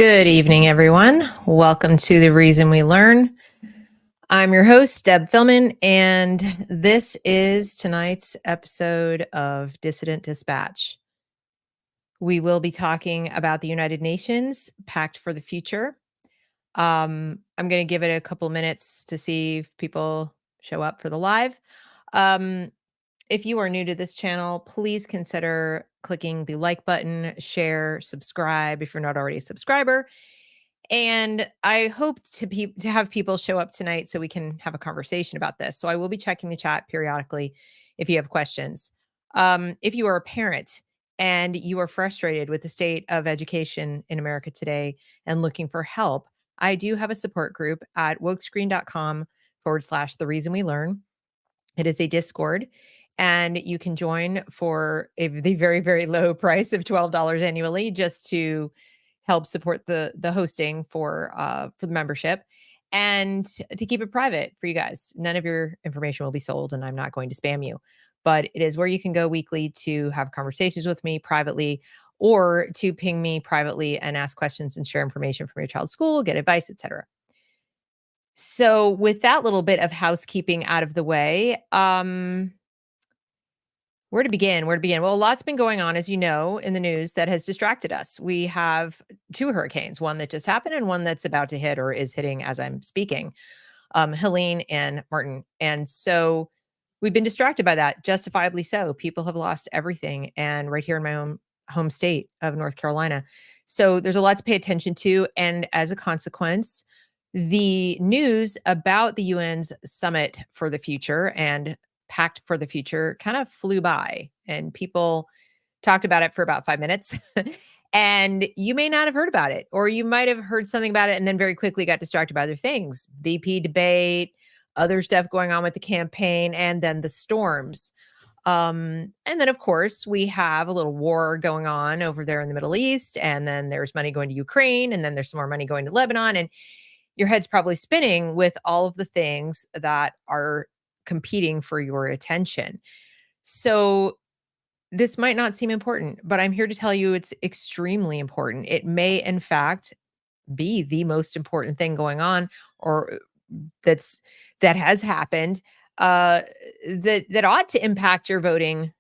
Good evening, everyone. Welcome to The Reason We Learn. I'm your host, Deb Philman, and this is tonight's episode of Dissident Dispatch. We will be talking about the United Nations Pact for the Future. I'm going to give it a couple minutes to see if people show up for the live. If you are new to this channel, please consider clicking the like button, share, subscribe if you're not already a subscriber. And I hope to have people show up tonight so we can have a conversation about this. So I will be checking the chat periodically if you have questions. If you are a parent and you are frustrated with the state of education in America today and looking for help, I do have a support group at wokescreen.com/the reason we learn. It is a Discord, and you can join for the very, very low price of $12 annually just to help support the hosting for the membership and to keep it private for you guys. None of your information will be sold, and I'm not going to spam you. But it is where you can go weekly to have conversations with me privately or to ping me privately and ask questions and share information from your child's school, get advice, etc. So with that little bit of housekeeping out of the way, where to begin? Well, a lot's been going on, as you know, in the news that has distracted us. We have two hurricanes, one that just happened and one that's about to hit or is hitting as I'm speaking, Helene and Martin. And so we've been distracted by that, justifiably so. People have lost everything. And right here in my own home state of North Carolina. So there's a lot to pay attention to. And as a consequence, the news about the UN's Summit for the Future and Pact for the Future kind of flew by, and people talked about it for about 5 minutes. And you may not have heard about it, or you might have heard something about it and then very quickly got distracted by other things, VP debate, other stuff going on with the campaign, and then the storms. And then, of course, we have a little war going on over there in the Middle East, and then there's money going to Ukraine, and then there's some more money going to Lebanon, and your head's probably spinning with all of the things that are competing for your attention. So this might not seem important, but I'm here to tell you it's extremely important. It may, in fact, be the most important thing going on, or that has happened, that ought to impact your voting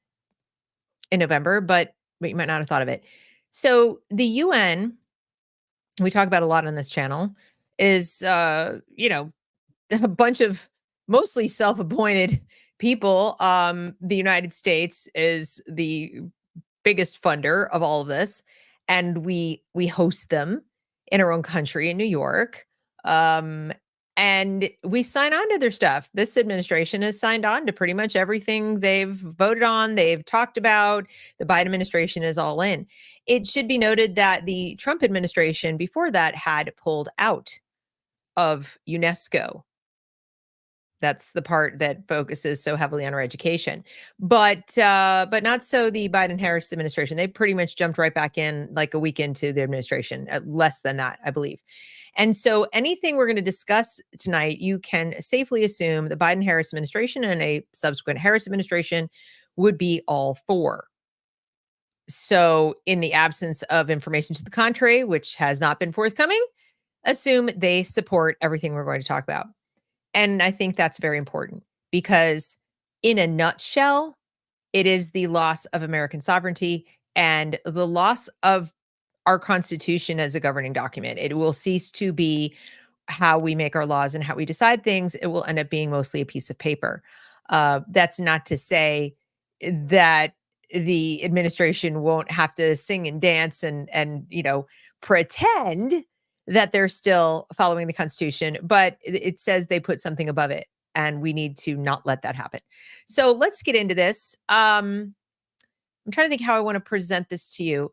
in November, but you might not have thought of it. So the UN, we talk about a lot on this channel, is a bunch of mostly self-appointed people. The United States is the biggest funder of all of this, and we host them in our own country in New York. And we sign on to their stuff. This administration has signed on to pretty much everything they've voted on, they've talked about. The Biden administration is all in. It should be noted that the Trump administration before that had pulled out of UNESCO. That's the part that focuses so heavily on our education, but not so the Biden-Harris administration. They pretty much jumped right back in like a week into the administration, less than that, I believe. And so anything we're going to discuss tonight, you can safely assume the Biden-Harris administration and a subsequent Harris administration would be all for. So in the absence of information to the contrary, which has not been forthcoming, assume they support everything we're going to talk about. And I think that's very important because, in a nutshell, it is the loss of American sovereignty and the loss of our Constitution as a governing document. It will cease to be how we make our laws and how we decide things. It will end up being mostly a piece of paper. That's not to say that the administration won't have to sing and dance and pretend that they're still following the Constitution, but it says they put something above it, and we need to not let that happen. So let's get into this. I'm trying to think how I want to present this to you.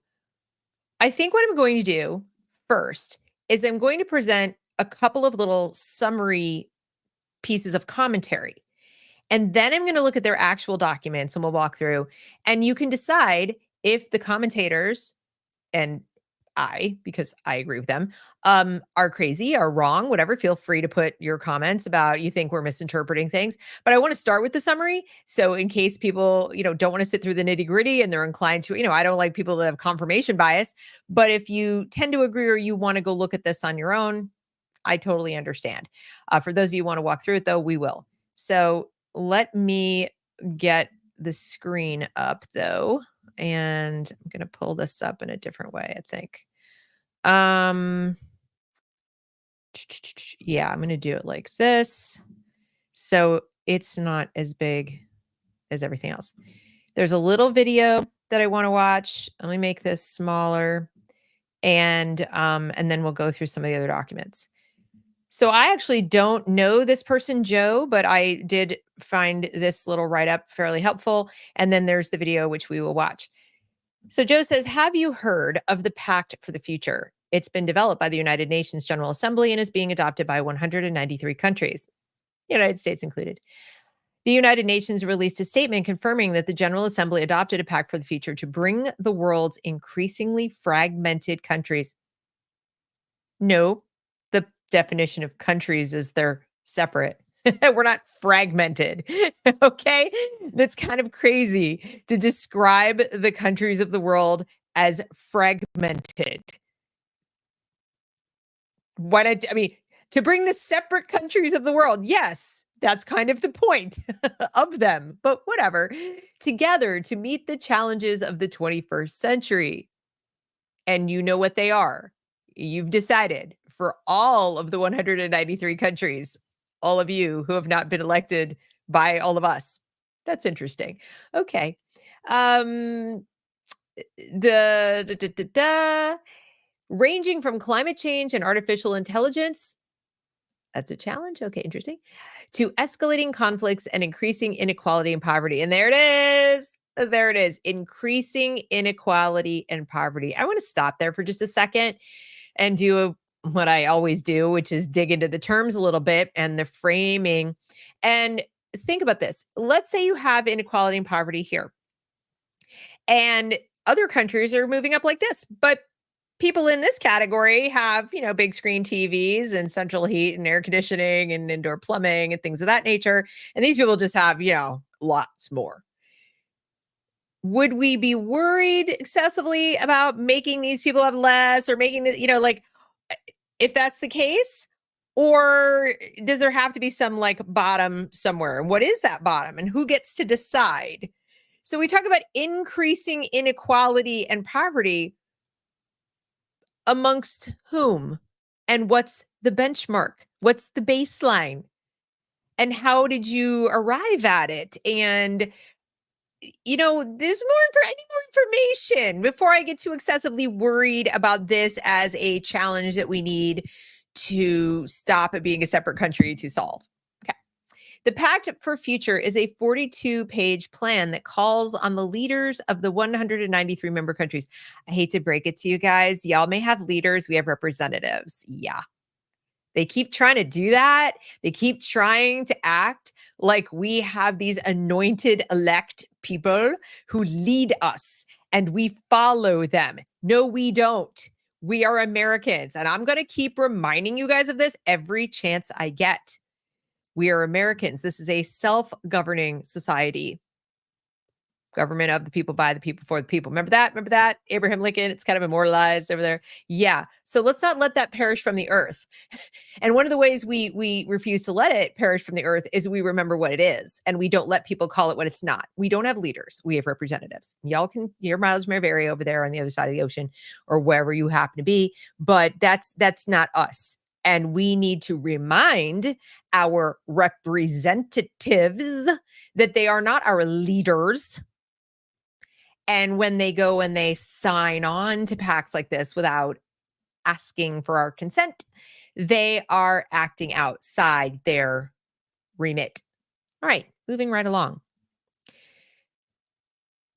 I think what I'm going to do first is I'm going to present a couple of little summary pieces of commentary. And then I'm going to look at their actual documents and we'll walk through. And you can decide if the commentators, and because I agree with them, are crazy, are wrong, whatever. Feel free to put your comments about you think we're misinterpreting things. But I want to start with the summary. So in case people, don't want to sit through the nitty-gritty and they're inclined to, I don't like people that have confirmation bias. But if you tend to agree or you want to go look at this on your own, I totally understand. For those of you who want to walk through it, though, we will. So let me get the screen up, though, and I'm going to pull this up in a different way, I think. Yeah, I'm going to do it like this. So it's not as big as everything else. There's a little video that I want to watch. Let me make this smaller, and then we'll go through some of the other documents. So I actually don't know this person, Joe, but I did find this little write-up fairly helpful. And then there's the video, which we will watch. So Joe says, have you heard of the Pact for the Future? It's been developed by the United Nations General Assembly and is being adopted by 193 countries, United States included. The United Nations released a statement confirming that the General Assembly adopted a Pact for the Future to bring the world's increasingly fragmented countries. No, the definition of countries is they're separate. We're not fragmented. Okay. That's kind of crazy to describe the countries of the world as fragmented. To bring the separate countries of the world. Yes, that's kind of the point of them, but whatever. Together to meet the challenges of the 21st century. And you know what they are. You've decided for all of the 193 countries, all of you who have not been elected by all of us. That's interesting. Okay. Ranging from climate change and artificial intelligence. That's a challenge. Okay, interesting. To escalating conflicts and increasing inequality and poverty. And there it is. There it is. Increasing inequality and poverty. I want to stop there for just a second and do what I always do, which is dig into the terms a little bit and the framing. And think about this. Let's say you have inequality and poverty here, and other countries are moving up like this, but people in this category have, big screen TVs and central heat and air conditioning and indoor plumbing and things of that nature. And these people just have, lots more. Would we be worried excessively about making these people have less or making this, if that's the case? Or does there have to be some bottom somewhere? And what is that bottom and who gets to decide? So we talk about increasing inequality and poverty. Amongst whom? And what's the benchmark? What's the baseline? And how did you arrive at it? And, there's any more information before I get too excessively worried about this as a challenge that we need to stop it being a separate country to solve. Okay. The Pact for Future is a 42-page plan that calls on the leaders of the 193 member countries. I hate to break it to you guys. Y'all may have leaders. We have representatives. Yeah. They keep trying to do that. They keep trying to act like we have these anointed elect people who lead us and we follow them. No, we don't. We are Americans. And I'm going to keep reminding you guys of this every chance I get. We are Americans. This is a self-governing society. Government of the people, by the people, for the people. Remember that? Remember that? Abraham Lincoln, it's kind of immortalized over there. Yeah. So let's not let that perish from the earth. And one of the ways we refuse to let it perish from the earth is we remember what it is. And we don't let people call it what it's not. We don't have leaders. We have representatives. Y'all can, your mileage may vary over there on the other side of the ocean or wherever you happen to be, but that's not us. And we need to remind our representatives that they are not our leaders. And when they go and they sign on to pacts like this without asking for our consent, they are acting outside their remit. All right, moving right along.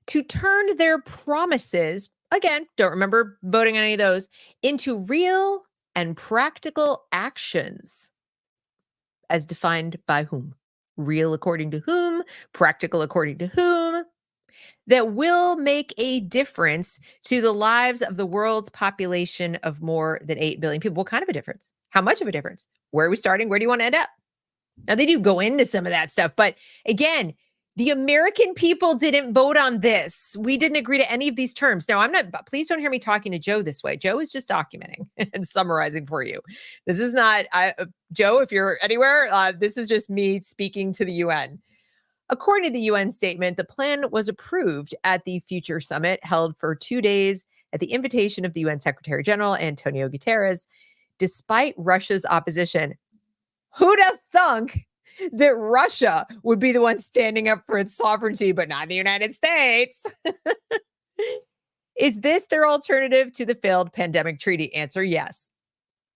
To turn their promises, again, don't remember voting on any of those, into real and practical actions as defined by whom? Real according to whom? Practical according to whom? that will make a difference to the lives of the world's population of more than 8 billion people. What kind of a difference? How much of a difference? Where are we starting? Where do you want to end up? Now, they do go into some of that stuff, but again, the American people didn't vote on this. We didn't agree to any of these terms. Now, please don't hear me talking to Joe this way. Joe is just documenting and summarizing for you. This is not, Joe, if you're anywhere, this is just me speaking to the UN. According to the UN statement, the plan was approved at the Future Summit held for 2 days at the invitation of the UN Secretary General, Antonio Guterres, despite Russia's opposition. Who'd have thunk that Russia would be the one standing up for its sovereignty, but not the United States? Is this their alternative to the failed pandemic treaty? Answer, yes.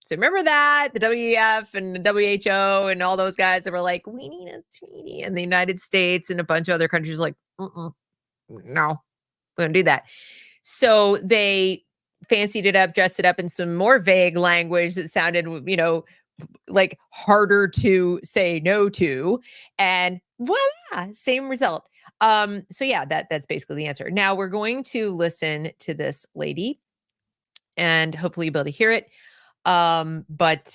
So remember that, the WEF and the WHO and all those guys that were like, we need a treaty. And the United States and a bunch of other countries like, no, we don't do that. So they fancied it up, dressed it up in some more vague language that sounded, like harder to say no to. And voila, same result. So yeah, that's basically the answer. Now we're going to listen to this lady and hopefully you'll be able to hear it. But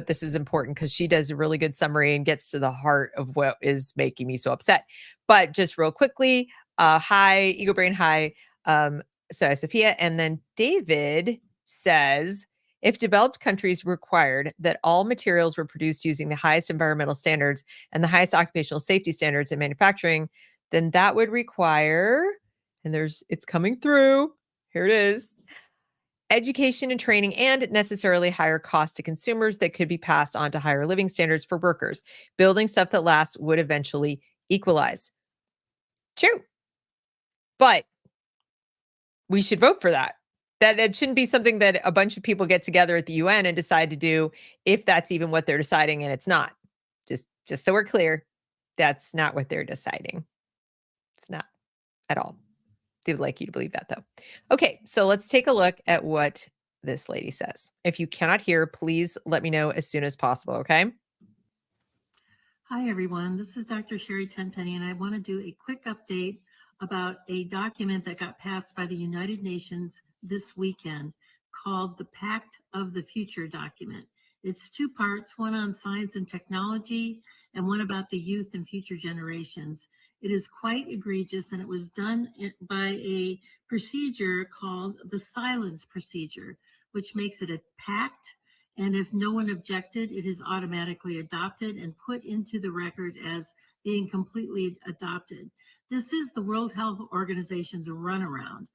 this is important because she does a really good summary and gets to the heart of what is making me so upset. But just real quickly, hi, Ego Brain, hi, Sophia, and then David says, if developed countries required that all materials were produced using the highest environmental standards and the highest occupational safety standards in manufacturing, then that would require, and it's coming through, here it is, education and training, and necessarily higher costs to consumers that could be passed on to higher living standards for workers. Building stuff that lasts would eventually equalize. True. But we should vote for that. That it shouldn't be something that a bunch of people get together at the UN and decide to do if that's even what they're deciding, and it's not. Just so we're clear, that's not what they're deciding. It's not at all. They would like you to believe that, though. Okay, so let's take a look at what this lady says. If you cannot hear, please let me know as soon as possible, okay? Hi, everyone. This is Dr. Sherry Tenpenny, and I want to do a quick update about a document that got passed by the United Nations this weekend called the Pact of the Future document. It's 2 parts, one on science and technology and one about the youth and future generations. It is quite egregious, and it was done by a procedure called the silence procedure, which makes it a pact. And if no one objected, it is automatically adopted and put into the record as being completely adopted. This is the World Health Organization's runaround,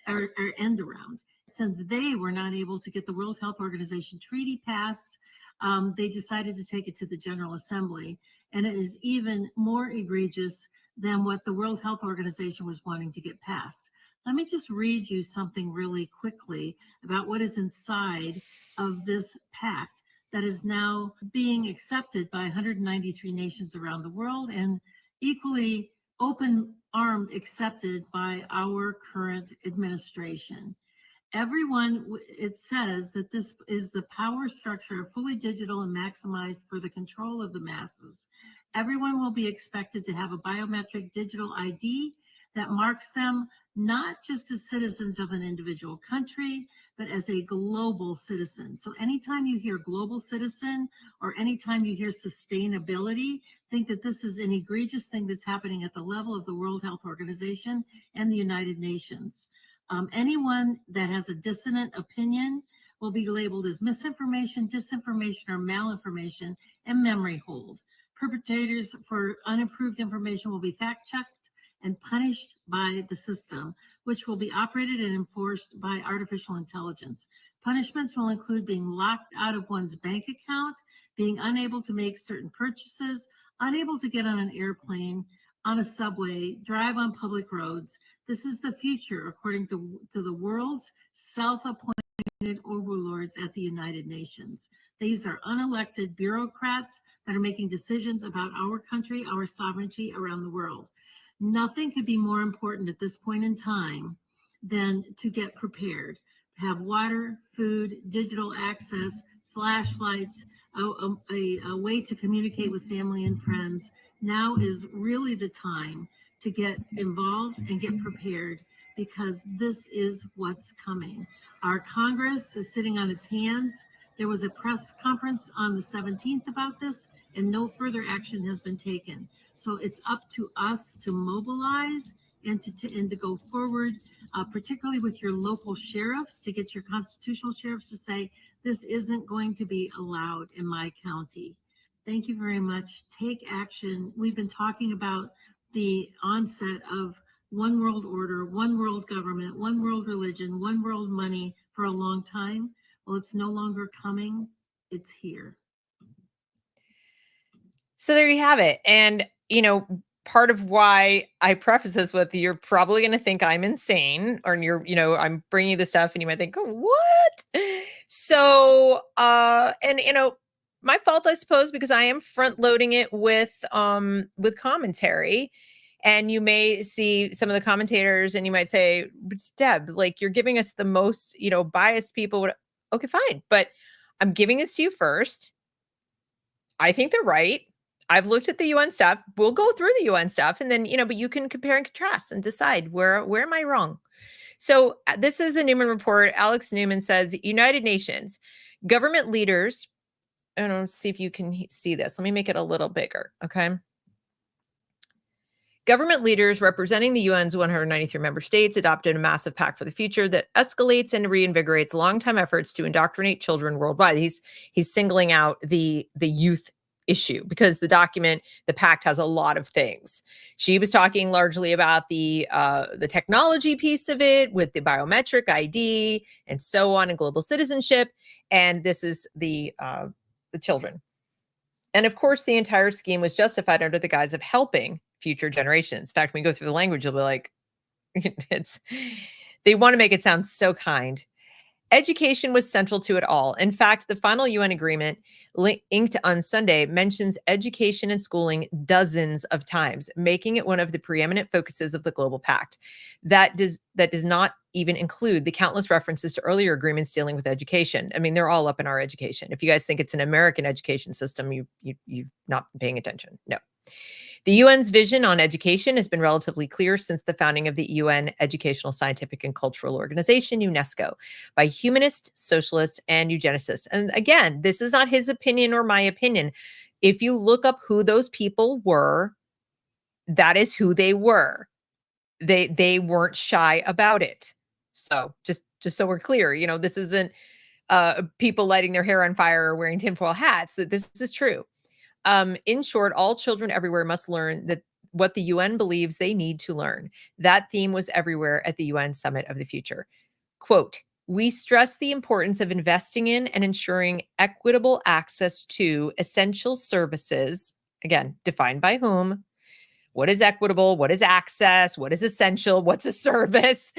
or end around. Since they were not able to get the World Health Organization treaty passed, they decided to take it to the General Assembly. And it is even more egregious than what the World Health Organization was wanting to get passed. Let me just read you something really quickly about what is inside of this pact that is now being accepted by 193 nations around the world and equally open-armed accepted by our current administration. It says that this is the power structure, fully digital and maximized for the control of the masses. Everyone will be expected to have a biometric digital ID that marks them not just as citizens of an individual country, but as a global citizen. So anytime you hear global citizen or anytime you hear sustainability, think that this is an egregious thing that's happening at the level of the World Health Organization and the United Nations. Anyone that has a dissonant opinion will be labeled as misinformation, disinformation, or malinformation and memory hold. Perpetrators for unapproved information will be fact-checked and punished by the system, which will be operated and enforced by artificial intelligence. Punishments will include being locked out of one's bank account, being unable to make certain purchases, unable to get on an airplane, on a subway, drive on public roads. This is the future, according to the world's self-appointed overlords at the United Nations. These are unelected bureaucrats that are making decisions about our country, our sovereignty around the world. Nothing could be more important at this point in time than to get prepared, have water, food, digital access, flashlights, a way to communicate with family and friends. Now is really the time to get involved and get prepared, because this is what's coming. Our Congress is sitting on its hands. There was a press conference on the 17th about this, and no further action has been taken. So it's up to us to mobilize and to go forward, particularly with your local sheriffs, to get your constitutional sheriffs to say, this isn't going to be allowed in my county. Thank you very much. Take action. We've been talking about the onset of one world order, one world government, one world religion, one world money for a long time. Well, it's no longer coming. It's here. So there you have it. And, part of why I preface this with, you're probably going to think I'm insane, or I'm bringing you the stuff and you might think, oh, what? So, my fault, I suppose, because I am front loading it with commentary. And you may see some of the commentators and you might say, Deb, like, you're giving us the most, biased people. Okay, fine. But I'm giving this to you first. I think they're right. I've looked at the UN stuff. We'll go through the UN stuff, and then, but you can compare and contrast and decide where am I wrong. So this is the Newman report. Alex Newman says, United Nations government leaders, I don't know, see if you can see this. Let me make it a little bigger. Okay. Government leaders representing the UN's 193 member states adopted a massive pact for the future that escalates and reinvigorates longtime efforts to indoctrinate children worldwide. He's singling out the youth issue because the document, the pact, has a lot of things. She was talking largely about the technology piece of it with the biometric ID and so on, and global citizenship. And this is the children. And of course, the entire scheme was justified under the guise of helping future generations. In fact, when you go through the language, you'll be like, they want to make it sound so kind. Education was central to it all. In fact, the final UN agreement inked on Sunday mentions education and schooling dozens of times, making it one of the preeminent focuses of the Global Pact. That does not even include the countless references to earlier agreements dealing with education. I mean, they're all up in our education. If you guys think it's an American education system, you've not been paying attention. No. The UN's vision on education has been relatively clear since the founding of the UN Educational, Scientific, and Cultural Organization, UNESCO, by humanists, socialists, and eugenicists. And again, this is not his opinion or my opinion. If you look up who those people were, that is who they were. They weren't shy about it. So just so we're clear, this isn't people lighting their hair on fire or wearing tinfoil hats. That this is true. In short, all children everywhere must learn that what the UN believes they need to learn. That theme was everywhere at the UN Summit of the Future. Quote, we stress the importance of investing in and ensuring equitable access to essential services, again, defined by whom. What is equitable? What is access? What is essential? What's a service?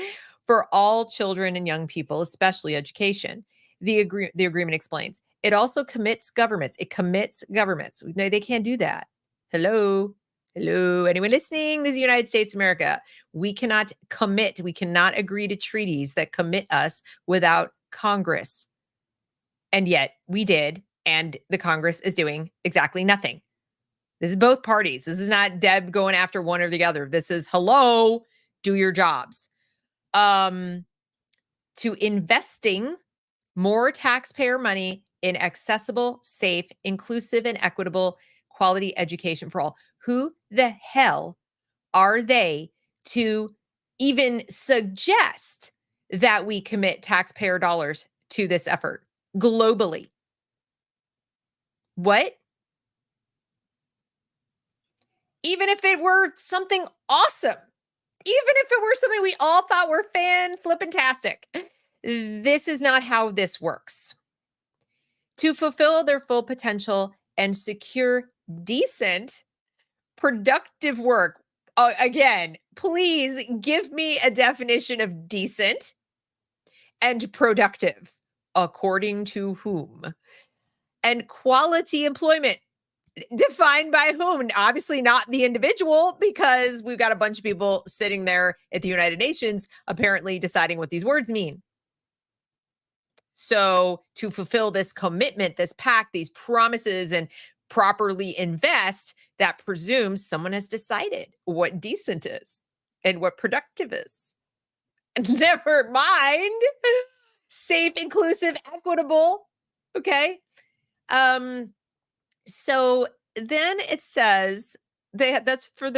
For all children and young people, especially education. The agreement explains. It also commits governments. It commits governments. No, they can't do that. Hello? Anyone listening? This is the United States of America. We cannot commit. We cannot agree to treaties that commit us without Congress. And yet we did. And the Congress is doing exactly nothing. This is both parties. This is not Deb going after one or the other. This is, hello, do your jobs. To investing more taxpayer money in accessible, safe, inclusive, and equitable quality education for all. Who the hell are they to even suggest that we commit taxpayer dollars to this effort globally? What? Even if it were something awesome, even if it were something we all thought were fan-flippantastic, this is not how this works. To fulfill their full potential and secure decent, productive work. Again, please give me a definition of decent and productive. According to whom? And quality employment. Defined by whom? Obviously not the individual, because we've got a bunch of people sitting there at the United Nations apparently deciding what these words mean. So to fulfill this commitment, this pact, these promises, and properly invest, that presumes someone has decided what decent is and what productive is. Never mind safe, inclusive, equitable. Okay. So then it says that's for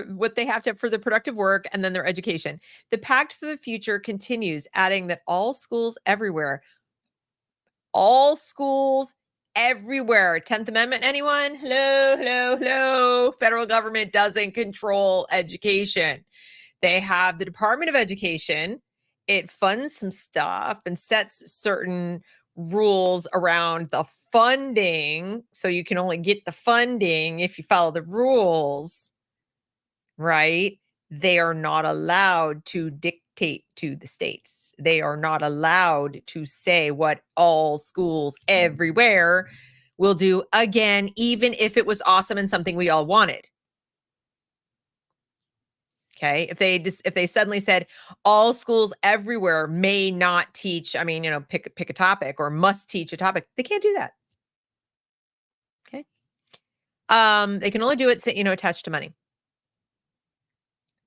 what they have to have for their productive work and then their education. The Pact for the Future continues, adding that all schools everywhere, 10th Amendment, anyone? Hello, hello, hello. Federal government doesn't control education. They have the Department of Education. It funds some stuff and sets certain rules around the funding. So you can only get the funding if you follow the rules, right? They are not allowed to dictate to the states. They are not allowed to say what all schools everywhere will do again, even if it was awesome and something we all wanted. Okay. If they suddenly said all schools everywhere may not teach, pick a topic or must teach a topic, they can't do that. Okay. They can only do it, attached to money.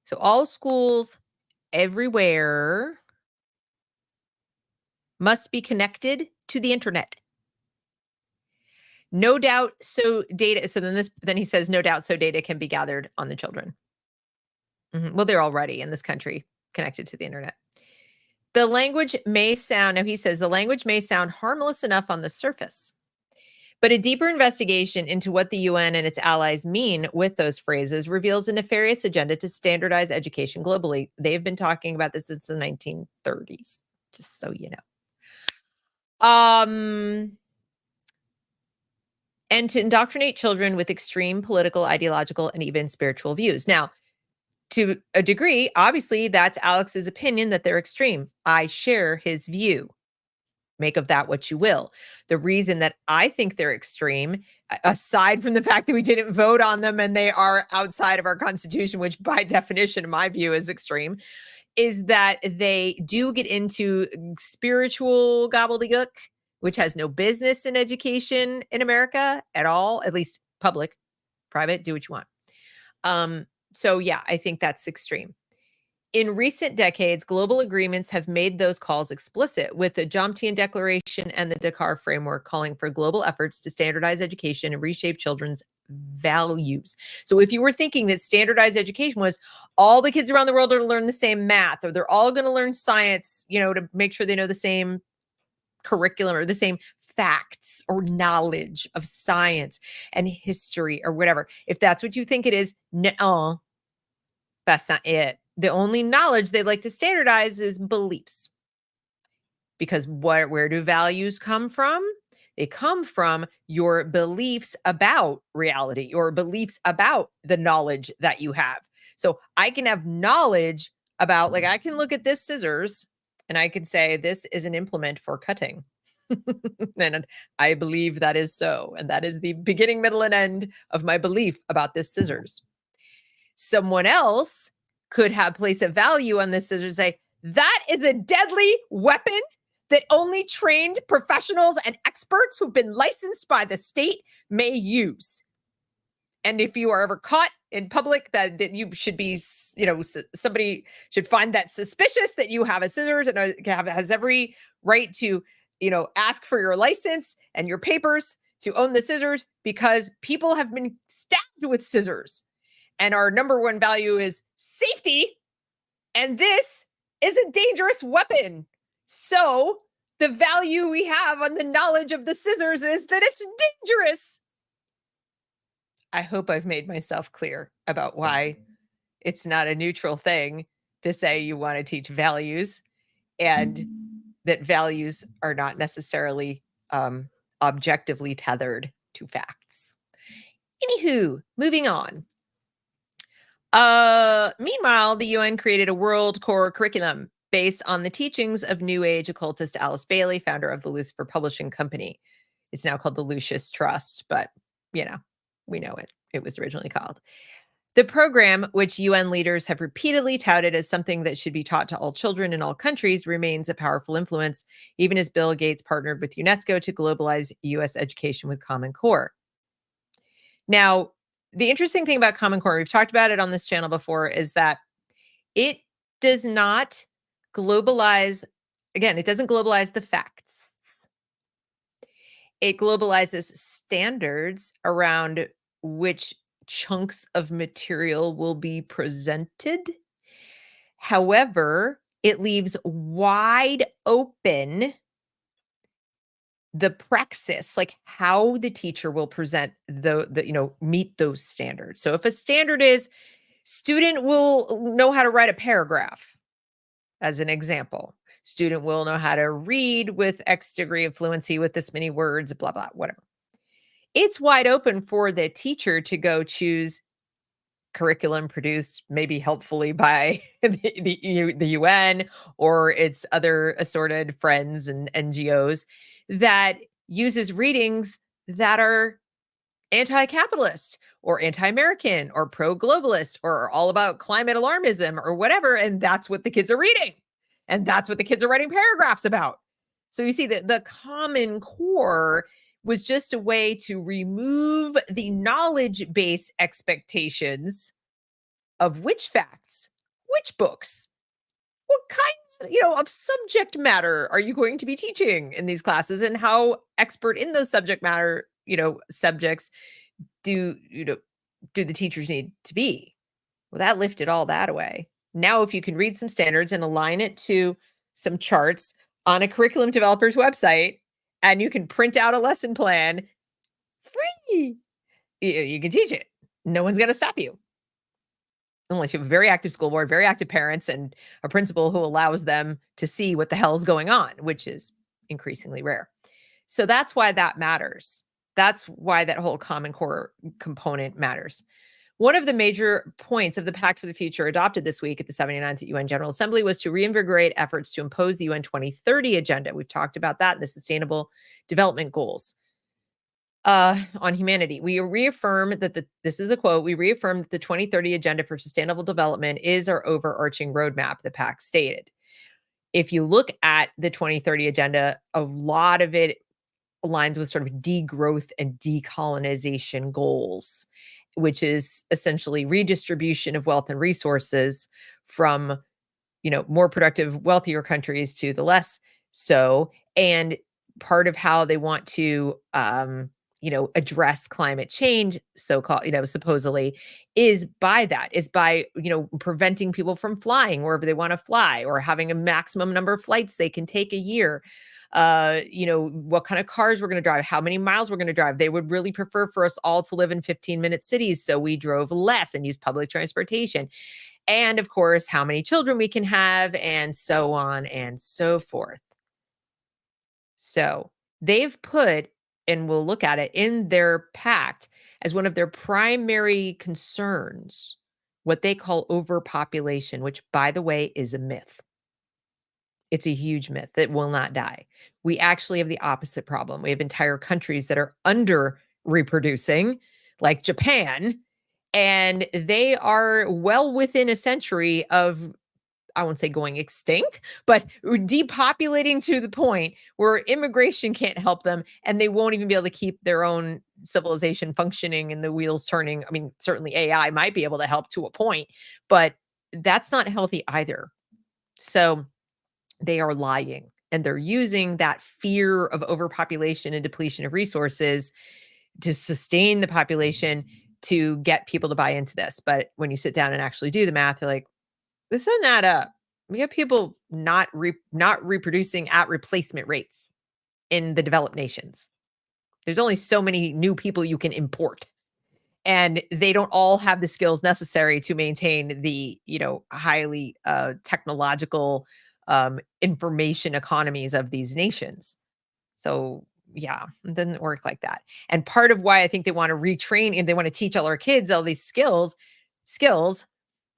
So all schools everywhere must be connected to the internet. No doubt, so data. So then he says, no doubt, so data can be gathered on the children. Well, they're already in this country connected to the internet. The language may sound, now he says, the language may sound harmless enough on the surface, but a deeper investigation into what the UN and its allies mean with those phrases reveals a nefarious agenda to standardize education globally. They've been talking about this since the 1930s, just so you know. And to indoctrinate children with extreme political, ideological, and even spiritual views. Now, to a degree, obviously, that's Alex's opinion that they're extreme. I share his view. Make of that what you will. The reason that I think they're extreme, aside from the fact that we didn't vote on them and they are outside of our Constitution, which by definition, in my view, is extreme, is that they do get into spiritual gobbledygook, which has no business in education in America at all, at least public. Private, do what you want. So yeah, I think that's extreme. In recent decades, global agreements have made those calls explicit, with the Jomtien Declaration and the Dakar Framework calling for global efforts to standardize education and reshape children's values. So if you were thinking that standardized education was all the kids around the world are to learn the same math, or they're all going to learn science, to make sure they know the same curriculum or the same facts or knowledge of science and history or whatever. If that's what you think it is, no, that's not it. The only knowledge they like to standardize is beliefs. Because where do values come from? They come from your beliefs about reality, your beliefs about the knowledge that you have. So I can have knowledge about, I can look at this scissors and I can say, this is an implement for cutting. And I believe that is so. And that is the beginning, middle, and end of my belief about this scissors. Someone else could have place a value on this scissors, say, that is a deadly weapon that only trained professionals and experts who've been licensed by the state may use. And if you are ever caught in public, that you should be, somebody should find that suspicious that you have a scissors and has every right to, ask for your license and your papers to own the scissors, because people have been stabbed with scissors. And our number one value is safety. And this is a dangerous weapon. So the value we have on the knowledge of the scissors is that it's dangerous. I hope I've made myself clear about why it's not a neutral thing to say you want to teach values, and that values are not necessarily objectively tethered to facts. Anywho, moving on. Meanwhile, the UN created a world core curriculum based on the teachings of New Age occultist Alice Bailey, founder of the Lucifer Publishing Company. It's now called the Lucius Trust, but we know it. It was originally called. The program, which UN leaders have repeatedly touted as something that should be taught to all children in all countries, remains a powerful influence, even as Bill Gates partnered with UNESCO to globalize US education with Common Core. Now, the interesting thing about Common Core, we've talked about it on this channel before, is that it does not globalize, again, it doesn't globalize the facts. It globalizes standards around which chunks of material will be presented. However, it leaves wide open the praxis, like how the teacher will present meet those standards. So if a standard is student will know how to write a paragraph, as an example, student will know how to read with X degree of fluency with this many words, blah, blah, whatever. It's wide open for the teacher to go choose curriculum produced maybe helpfully by the UN or its other assorted friends and NGOs that uses readings that are anti-capitalist or anti-American or pro-globalist or all about climate alarmism or whatever. And that's what the kids are reading. And that's what the kids are writing paragraphs about. So you see that the Common Core was just a way to remove the knowledge base expectations of which facts, which books, what kinds, of subject matter are you going to be teaching in these classes, and how expert in those subject matter, subjects do the teachers need to be? Well, that lifted all that away. Now, if you can read some standards and align it to some charts on a curriculum developer's website, and you can print out a lesson plan free, you can teach it. No one's going to stop you. Unless you have a very active school board, very active parents, and a principal who allows them to see what the hell's going on, which is increasingly rare. So that's why that matters. That's why that whole Common Core component matters. One of the major points of the Pact for the Future adopted this week at the 79th UN General Assembly was to reinvigorate efforts to impose the UN 2030 agenda. We've talked about that in the Sustainable Development Goals on humanity. We reaffirm that this is a quote, we reaffirm that the 2030 Agenda for Sustainable Development is our overarching roadmap, the Pact stated. If you look at the 2030 Agenda, a lot of it aligns with sort of degrowth and decolonization goals, which is essentially redistribution of wealth and resources from, more productive, wealthier countries to the less so. And part of how they want to, address climate change, so-called, supposedly, is by preventing people from flying wherever they want to fly, or having a maximum number of flights they can take a year. What kind of cars we're going to drive, how many miles we're going to drive. They would really prefer for us all to live in 15-minute cities, so we drove less and used public transportation. And of course, how many children we can have, and so on and so forth. So they've put, and we'll look at it in their pact as one of their primary concerns, what they call overpopulation, which, by the way, is a myth. It's a huge myth that will not die. We actually have the opposite problem. We have entire countries that are under reproducing, like Japan, and they are well within a century of, I won't say going extinct, but depopulating to the point where immigration can't help them, and they won't even be able to keep their own civilization functioning and the wheels turning. I mean, certainly AI might be able to help to a point, but that's not healthy either. So they are lying, and they're using that fear of overpopulation and depletion of resources to sustain the population to get people to buy into this. But when you sit down and actually do the math, you're like, this doesn't add up. We have people not reproducing at replacement rates in the developed nations. There's only so many new people you can import, and they don't all have the skills necessary to maintain the, highly technological information economies of these nations. So yeah, it doesn't work like that. And part of why I think they want to retrain and they want to teach all our kids all these skills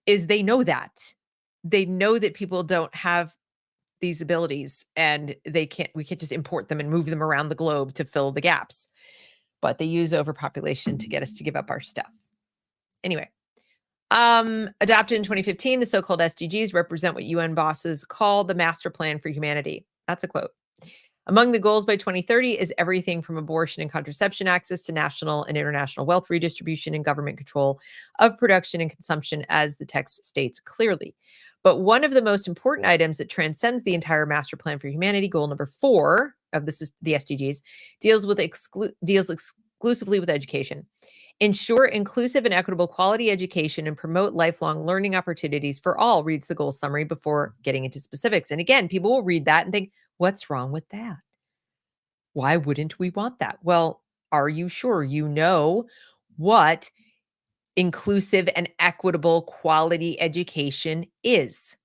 is they know that. They know that people don't have these abilities, and we can't just import them and move them around the globe to fill the gaps. But they use overpopulation to get us to give up our stuff. Anyway, adopted in 2015, the so-called SDGs represent what UN bosses call the master plan for humanity. That's a quote. Among the goals by 2030 is everything from abortion and contraception access to national and international wealth redistribution and government control of production and consumption, as the text states clearly. But one of the most important items that transcends the entire master plan for humanity, goal number 4 of the SDGs, deals exclusively with education. Ensure inclusive and equitable quality education and promote lifelong learning opportunities for all, reads the goal summary before getting into specifics. And again, people will read that and think, what's wrong with that? Why wouldn't we want that? Well, are you sure you know what inclusive and equitable quality education is?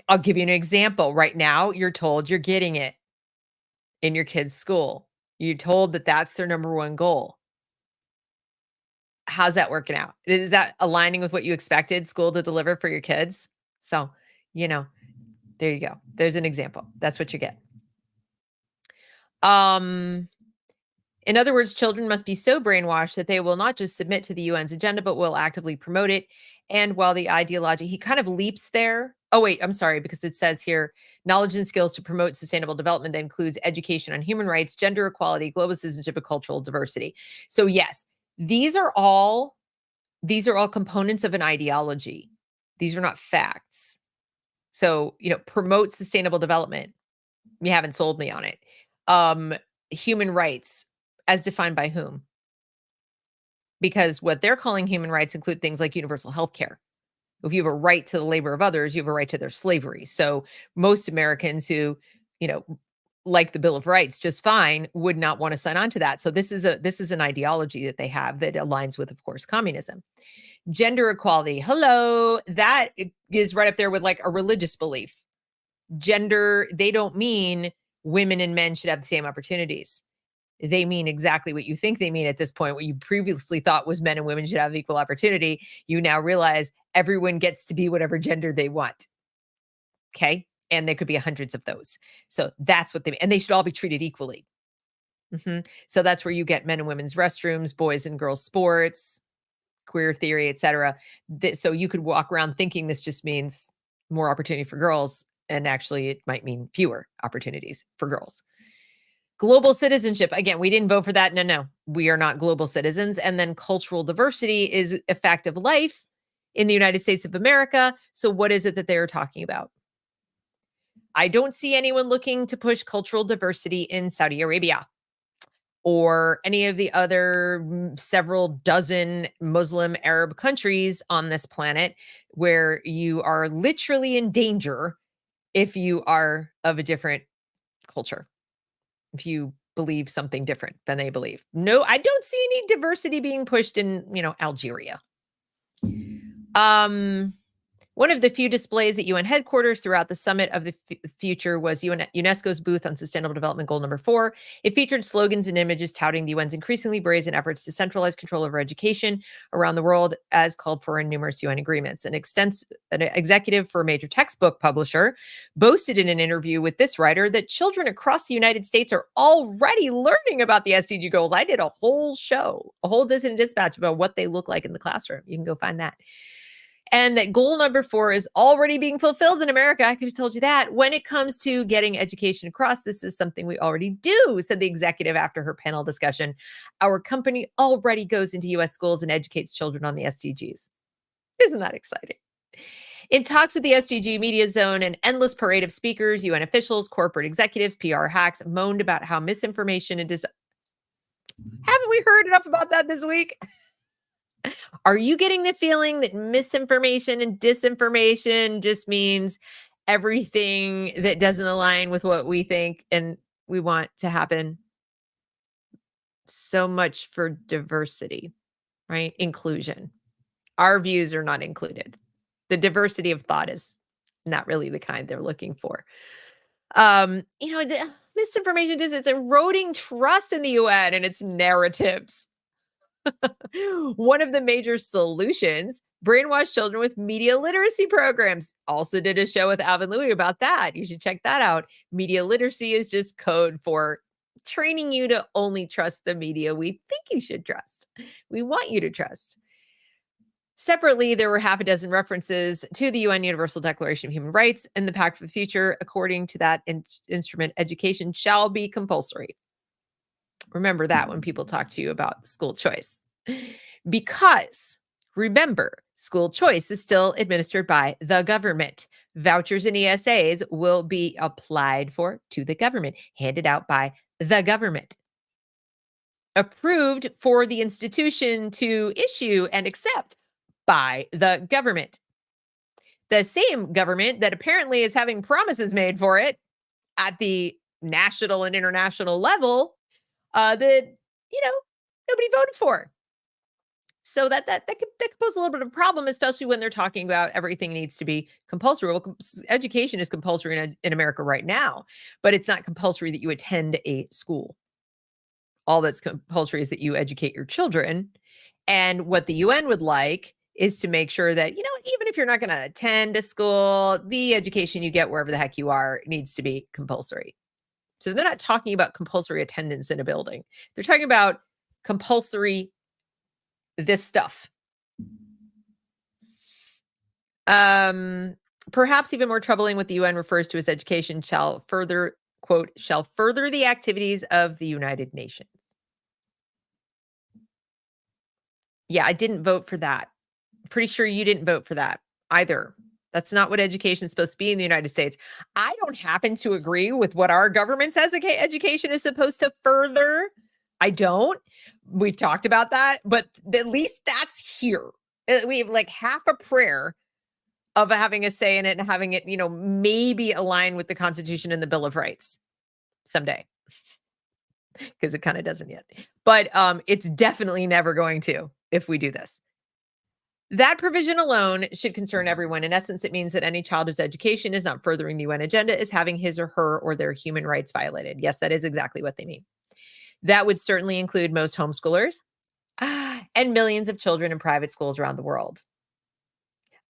I'll give you an example. Right now, you're told you're getting it in your kids' school. You're told that that's their number one goal. How's that working out? Is that aligning with what you expected school to deliver for your kids? So, you know, there you go. There's an example. That's what you get. In other words, children must be so brainwashed that they will not just submit to the UN's agenda, but will actively promote it. And while the ideology, he kind of leaps there. Oh, wait, I'm sorry, because it says here knowledge and skills to promote sustainable development that includes education on human rights, gender equality, global citizenship, and cultural diversity. So, yes, these are all components of an ideology. These are not facts. So, promote sustainable development. You haven't sold me on it. Human rights, as defined by whom? Because what they're calling human rights include things like universal health care. If you have a right to the labor of others, you have a right to their slavery. So most Americans who, like the Bill of Rights just fine, would not want to sign on to that. So this is an ideology that they have that aligns with, of course, communism. Gender equality. Hello, that is right up there with like a religious belief. Gender, they don't mean women and men should have the same opportunities. They mean exactly what you think they mean at this point. What you previously thought was men and women should have equal opportunity, you now realize everyone gets to be whatever gender they want. Okay? And there could be hundreds of those. So that's what and they should all be treated equally. So that's where you get men and women's restrooms, boys and girls sports, queer theory, etc. So you could walk around thinking this just means more opportunity for girls, and actually it might mean fewer opportunities for girls. Global citizenship. Again, we didn't vote for that. No, we are not global citizens. And then cultural diversity is a fact of life in the United States of America. So what is it that they are talking about? I don't see anyone looking to push cultural diversity in Saudi Arabia or any of the other several dozen Muslim Arab countries on this planet, where you are literally in danger if you are of a different culture, if you believe something different than they believe. No, I don't see any diversity being pushed in, Algeria. One of the few displays at UN headquarters throughout the Summit of the Future was UNESCO's booth on Sustainable Development Goal number 4. It featured slogans and images touting the UN's increasingly brazen efforts to centralize control over education around the world, as called for in numerous UN agreements. An executive for a major textbook publisher boasted in an interview with this writer that children across the United States are already learning about the SDG goals. I did a whole show, a whole Dissident Dispatch about what they look like in the classroom. You can go find that. And that goal number 4 is already being fulfilled in America. I could have told you that. When it comes to getting education across, this is something we already do, said the executive after her panel discussion. Our company already goes into U.S. schools and educates children on the SDGs. Isn't that exciting? In talks at the SDG Media Zone, an endless parade of speakers, UN officials, corporate executives, PR hacks moaned about how misinformation and haven't we heard enough about that this week? Are you getting the feeling that misinformation and disinformation just means everything that doesn't align with what we think and we want to happen? So much for diversity, right? Inclusion. Our views are not included. The diversity of thought is not really the kind they're looking for. Misinformation it's eroding trust in the UN and its narratives. One of the major solutions, brainwash children with media literacy programs. Also did a show with Alvin Louie about that. You should check that out. Media literacy is just code for training you to only trust the media we think you should trust. We want you to trust. Separately, there were half a dozen references to the UN Universal Declaration of Human Rights and the Pact for the Future. According to that instrument, education shall be compulsory. Remember that when people talk to you about school choice. Because remember, school choice is still administered by the government. Vouchers and ESAs will be applied for to the government, handed out by the government, approved for the institution to issue and accept by the government. The same government that apparently is having promises made for it at the national and international level that, nobody voted for. So that could pose a little bit of a problem, especially when they're talking about everything needs to be compulsory. Well, education is compulsory in America right now, but it's not compulsory that you attend a school. All that's compulsory is that you educate your children. And what the UN would like is to make sure that, even if you're not going to attend a school, the education you get wherever the heck you are needs to be compulsory. So they're not talking about compulsory attendance in a building. They're talking about compulsory this stuff. Perhaps even more troubling, what the UN refers to as education shall further, quote, shall further the activities of the United Nations. Yeah, I didn't vote for that. Pretty sure you didn't vote for that either. That's not what education is supposed to be in the United States. I don't happen to agree with what our government says education is supposed to further. I don't. We've talked about that, but at least that's here. We have like half a prayer of having a say in it and having it, maybe align with the Constitution and the Bill of Rights someday. Because it kind of doesn't yet. But it's definitely never going to if we do this. That provision alone should concern everyone. In essence, it means that any child whose education is not furthering the UN agenda is having his or her or their human rights violated. Yes, that is exactly what they mean. That would certainly include most homeschoolers and millions of children in private schools around the world.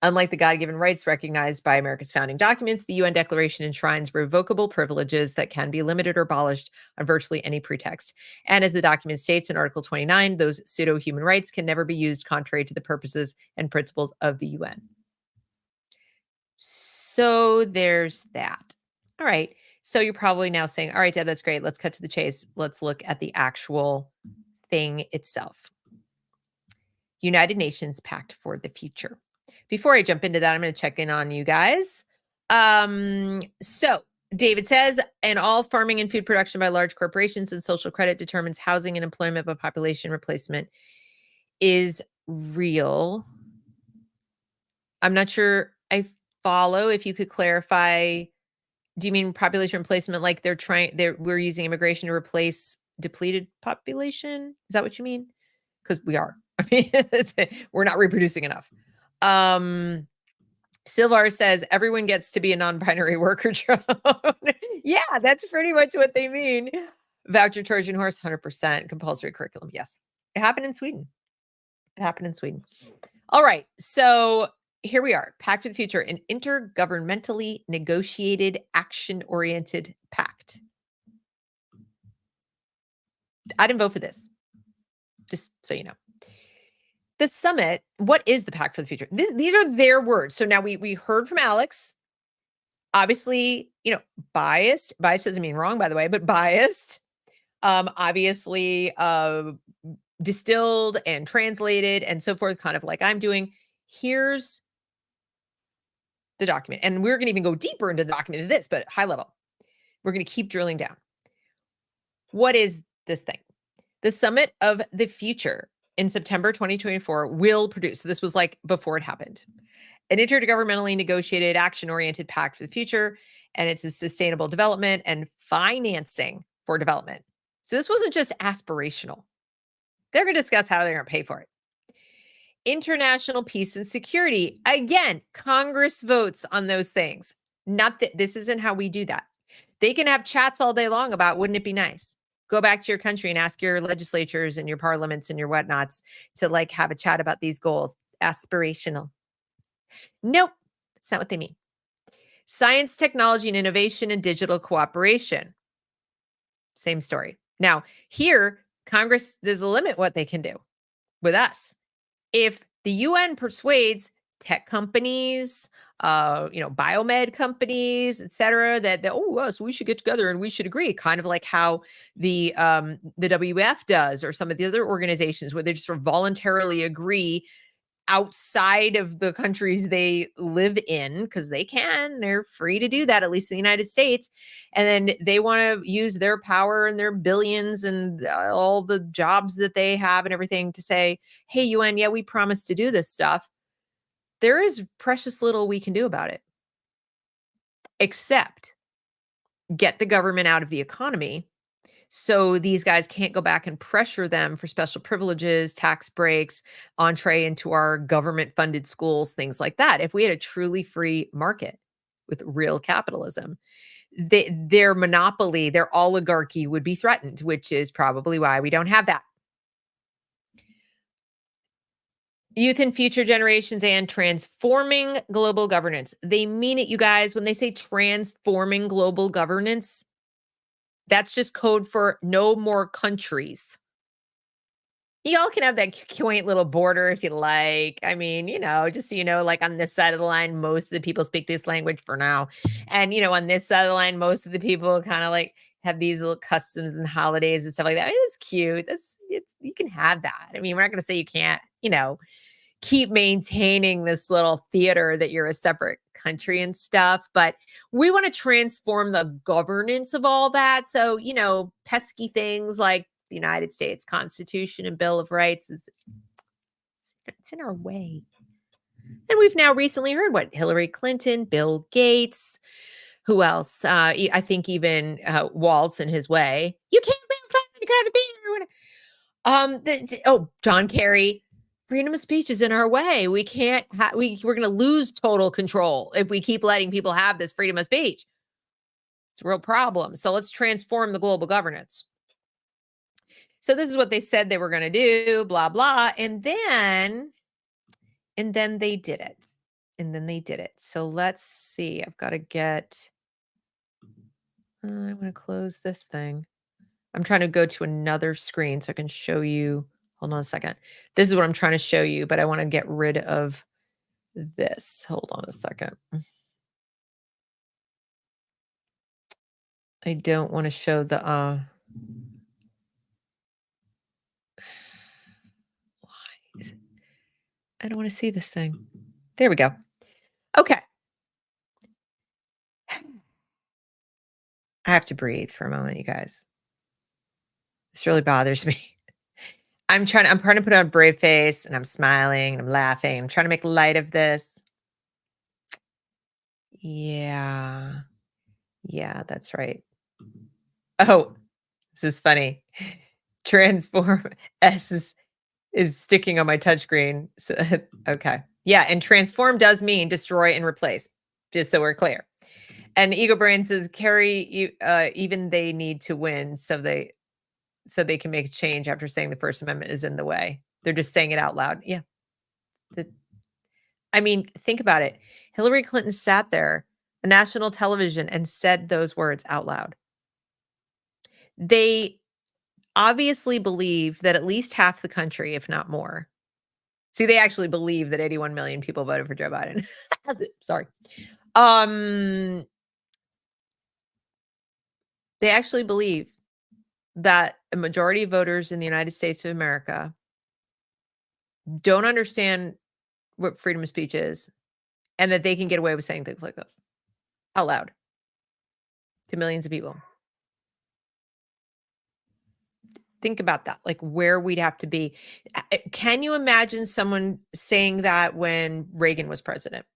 Unlike the God-given rights recognized by America's founding documents, the UN Declaration enshrines revocable privileges that can be limited or abolished on virtually any pretext. And as the document states in Article 29, those pseudo-human rights can never be used contrary to the purposes and principles of the UN. So there's that. All right. So you're probably now saying, all right, Deb, that's great. Let's cut to the chase. Let's look at the actual thing itself. United Nations Pact for the Future. Before I jump into that, I'm going to check in on you guys. So David says, and all farming and food production by large corporations and social credit determines housing and employment, but population replacement is real. I'm not sure I follow. If you could clarify, do you mean population replacement like we're using immigration to replace depleted population? Is that what you mean? Because we are. I mean, we're not reproducing enough. Silvar says everyone gets to be a non-binary worker drone. Yeah, that's pretty much what they mean. Voucher Trojan horse, 100% compulsory curriculum. Yes, it happened in Sweden. All right, so here we are. Pact for the Future, an intergovernmentally negotiated, action-oriented pact. I didn't vote for this, just so you know. The summit, what is the Pact for the Future? These are their words. So now we heard from Alex, obviously, biased. Biased doesn't mean wrong, by the way, but biased. Obviously, distilled and translated and so forth, kind of like I'm doing. Here's the document. And we're going to even go deeper into the document than this, but high level. We're going to keep drilling down. What is this thing? The Summit of the Future in September 2024 will produce, so this was like before it happened, an intergovernmentally negotiated action-oriented pact for the future, and it's a sustainable development and financing for development. So this wasn't just aspirational. They're going to discuss how they're going to pay for it. International peace and security. Again, Congress votes on those things. Not that this isn't how we do that. They can have chats all day long about, wouldn't it be nice? Go back to your country and ask your legislatures and your parliaments and your whatnots to like have a chat about these goals. Aspirational. Nope, that's not what they mean. Science, technology, and innovation and digital cooperation. Same story. Now, here, Congress does limit what they can do with us. If The UN persuades tech companies, biomed companies, et cetera, so we should get together and we should agree, kind of like how the WF does, or some of the other organizations where they just sort of voluntarily agree outside of the countries they live in, because they're free to do that, at least in the United States. And then they want to use their power and their billions and all the jobs that they have and everything to say, hey, UN, yeah, we promised to do this stuff. There is precious little we can do about it, except get the government out of the economy. So these guys can't go back and pressure them for special privileges, tax breaks, entree into our government funded schools, things like that. If we had a truly free market with real capitalism, their monopoly, their oligarchy would be threatened, which is probably why we don't have that. Youth and future generations and transforming global governance. They mean it, you guys. When they say transforming global governance, that's just code for no more countries. Y'all can have that quaint little border if you like. I mean, just so you know, like on this side of the line, most of the people speak this language for now. And, on this side of the line, most of the people kind of like have these little customs and holidays and stuff like that. I mean, it's cute. You can have that. I mean, we're not going to say you can't, keep maintaining this little theater that you're a separate country and stuff. But we want to transform the governance of all that. So, pesky things like the United States Constitution and Bill of Rights it's in our way. And we've now recently heard what Hillary Clinton, Bill Gates, who else? I think even Waltz in his way. You can't live in kind of theater. John Kerry. Freedom of speech is in our way. We can't. We're going to lose total control if we keep letting people have this freedom of speech. It's a real problem. So let's transform the global governance. So this is what they said they were going to do. Blah blah, and then they did it. So let's see. I've got to get. I'm going to close this thing. I'm trying to go to another screen so I can show you. Hold on a second. This is what I'm trying to show you, but I want to get rid of this. Hold on a second. I don't want to show the why is it? I don't want to see this thing. There we go. Okay. I have to breathe for a moment, you guys. This really bothers me. I'm trying to put on a brave face and I'm smiling and I'm laughing. I'm trying to make light of this. Yeah. Yeah, that's right. Oh, this is funny. Transform S is sticking on my touchscreen. So, okay. Yeah, and transform does mean destroy and replace, just so we're clear. And Ego Brain says, Carrie, even they need to win so they can make a change after saying the First Amendment is in the way. They're just saying it out loud. Yeah. I mean, think about it. Hillary Clinton sat there on national television and said those words out loud. They obviously believe that at least half the country, if not more. See, they actually believe that 81 million people voted for Joe Biden. Sorry. They actually believe that a majority of voters in the United States of America don't understand what freedom of speech is and that they can get away with saying things like this out loud to millions of people. Think about that, like where we'd have to be. Can you imagine someone saying that when Reagan was president?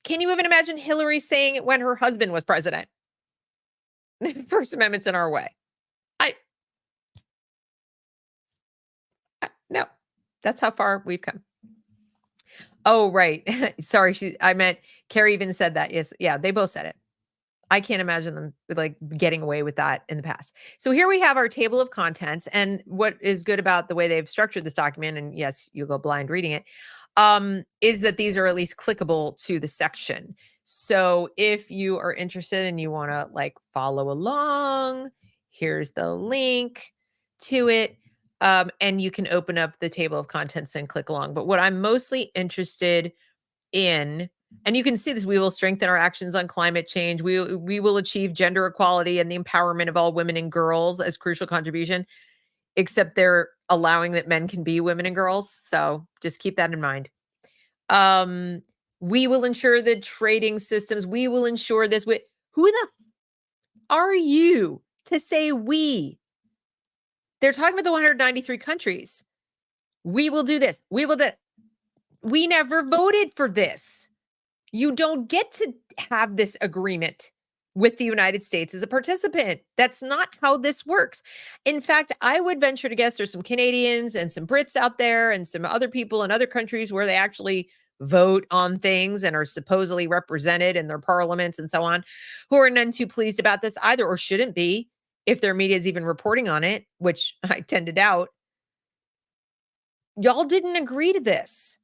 Can you even imagine Hillary saying it when her husband was president? The First Amendment's in our way. No, that's how far we've come. Oh, right. Sorry. I meant Carrie even said that. Yes. Yeah. They both said it. I can't imagine them like getting away with that in the past. So here we have our table of contents, and what is good about the way they've structured this document, and yes, you'll go blind reading it, is that these are at least clickable to the section. So if you are interested and you want to like follow along, here's the link to it. And you can open up the table of contents and click along. But what I'm mostly interested in, and you can see this, we will strengthen our actions on climate change. We will achieve gender equality and the empowerment of all women and girls as crucial contribution, except they're allowing that men can be women and girls. So just keep that in mind. We will ensure the trading systems. We will ensure this. Who the are you to say we? They're talking about the 193 countries. We will do this. We will do. We never voted for this. You don't get to have this agreement with the United States as a participant. That's not how this works. In fact, I would venture to guess there's some Canadians and some Brits out there and some other people in other countries where they actually vote on things and are supposedly represented in their parliaments and so on, who are none too pleased about this either, or shouldn't be if their media is even reporting on it, which I tend to doubt. Y'all didn't agree to this.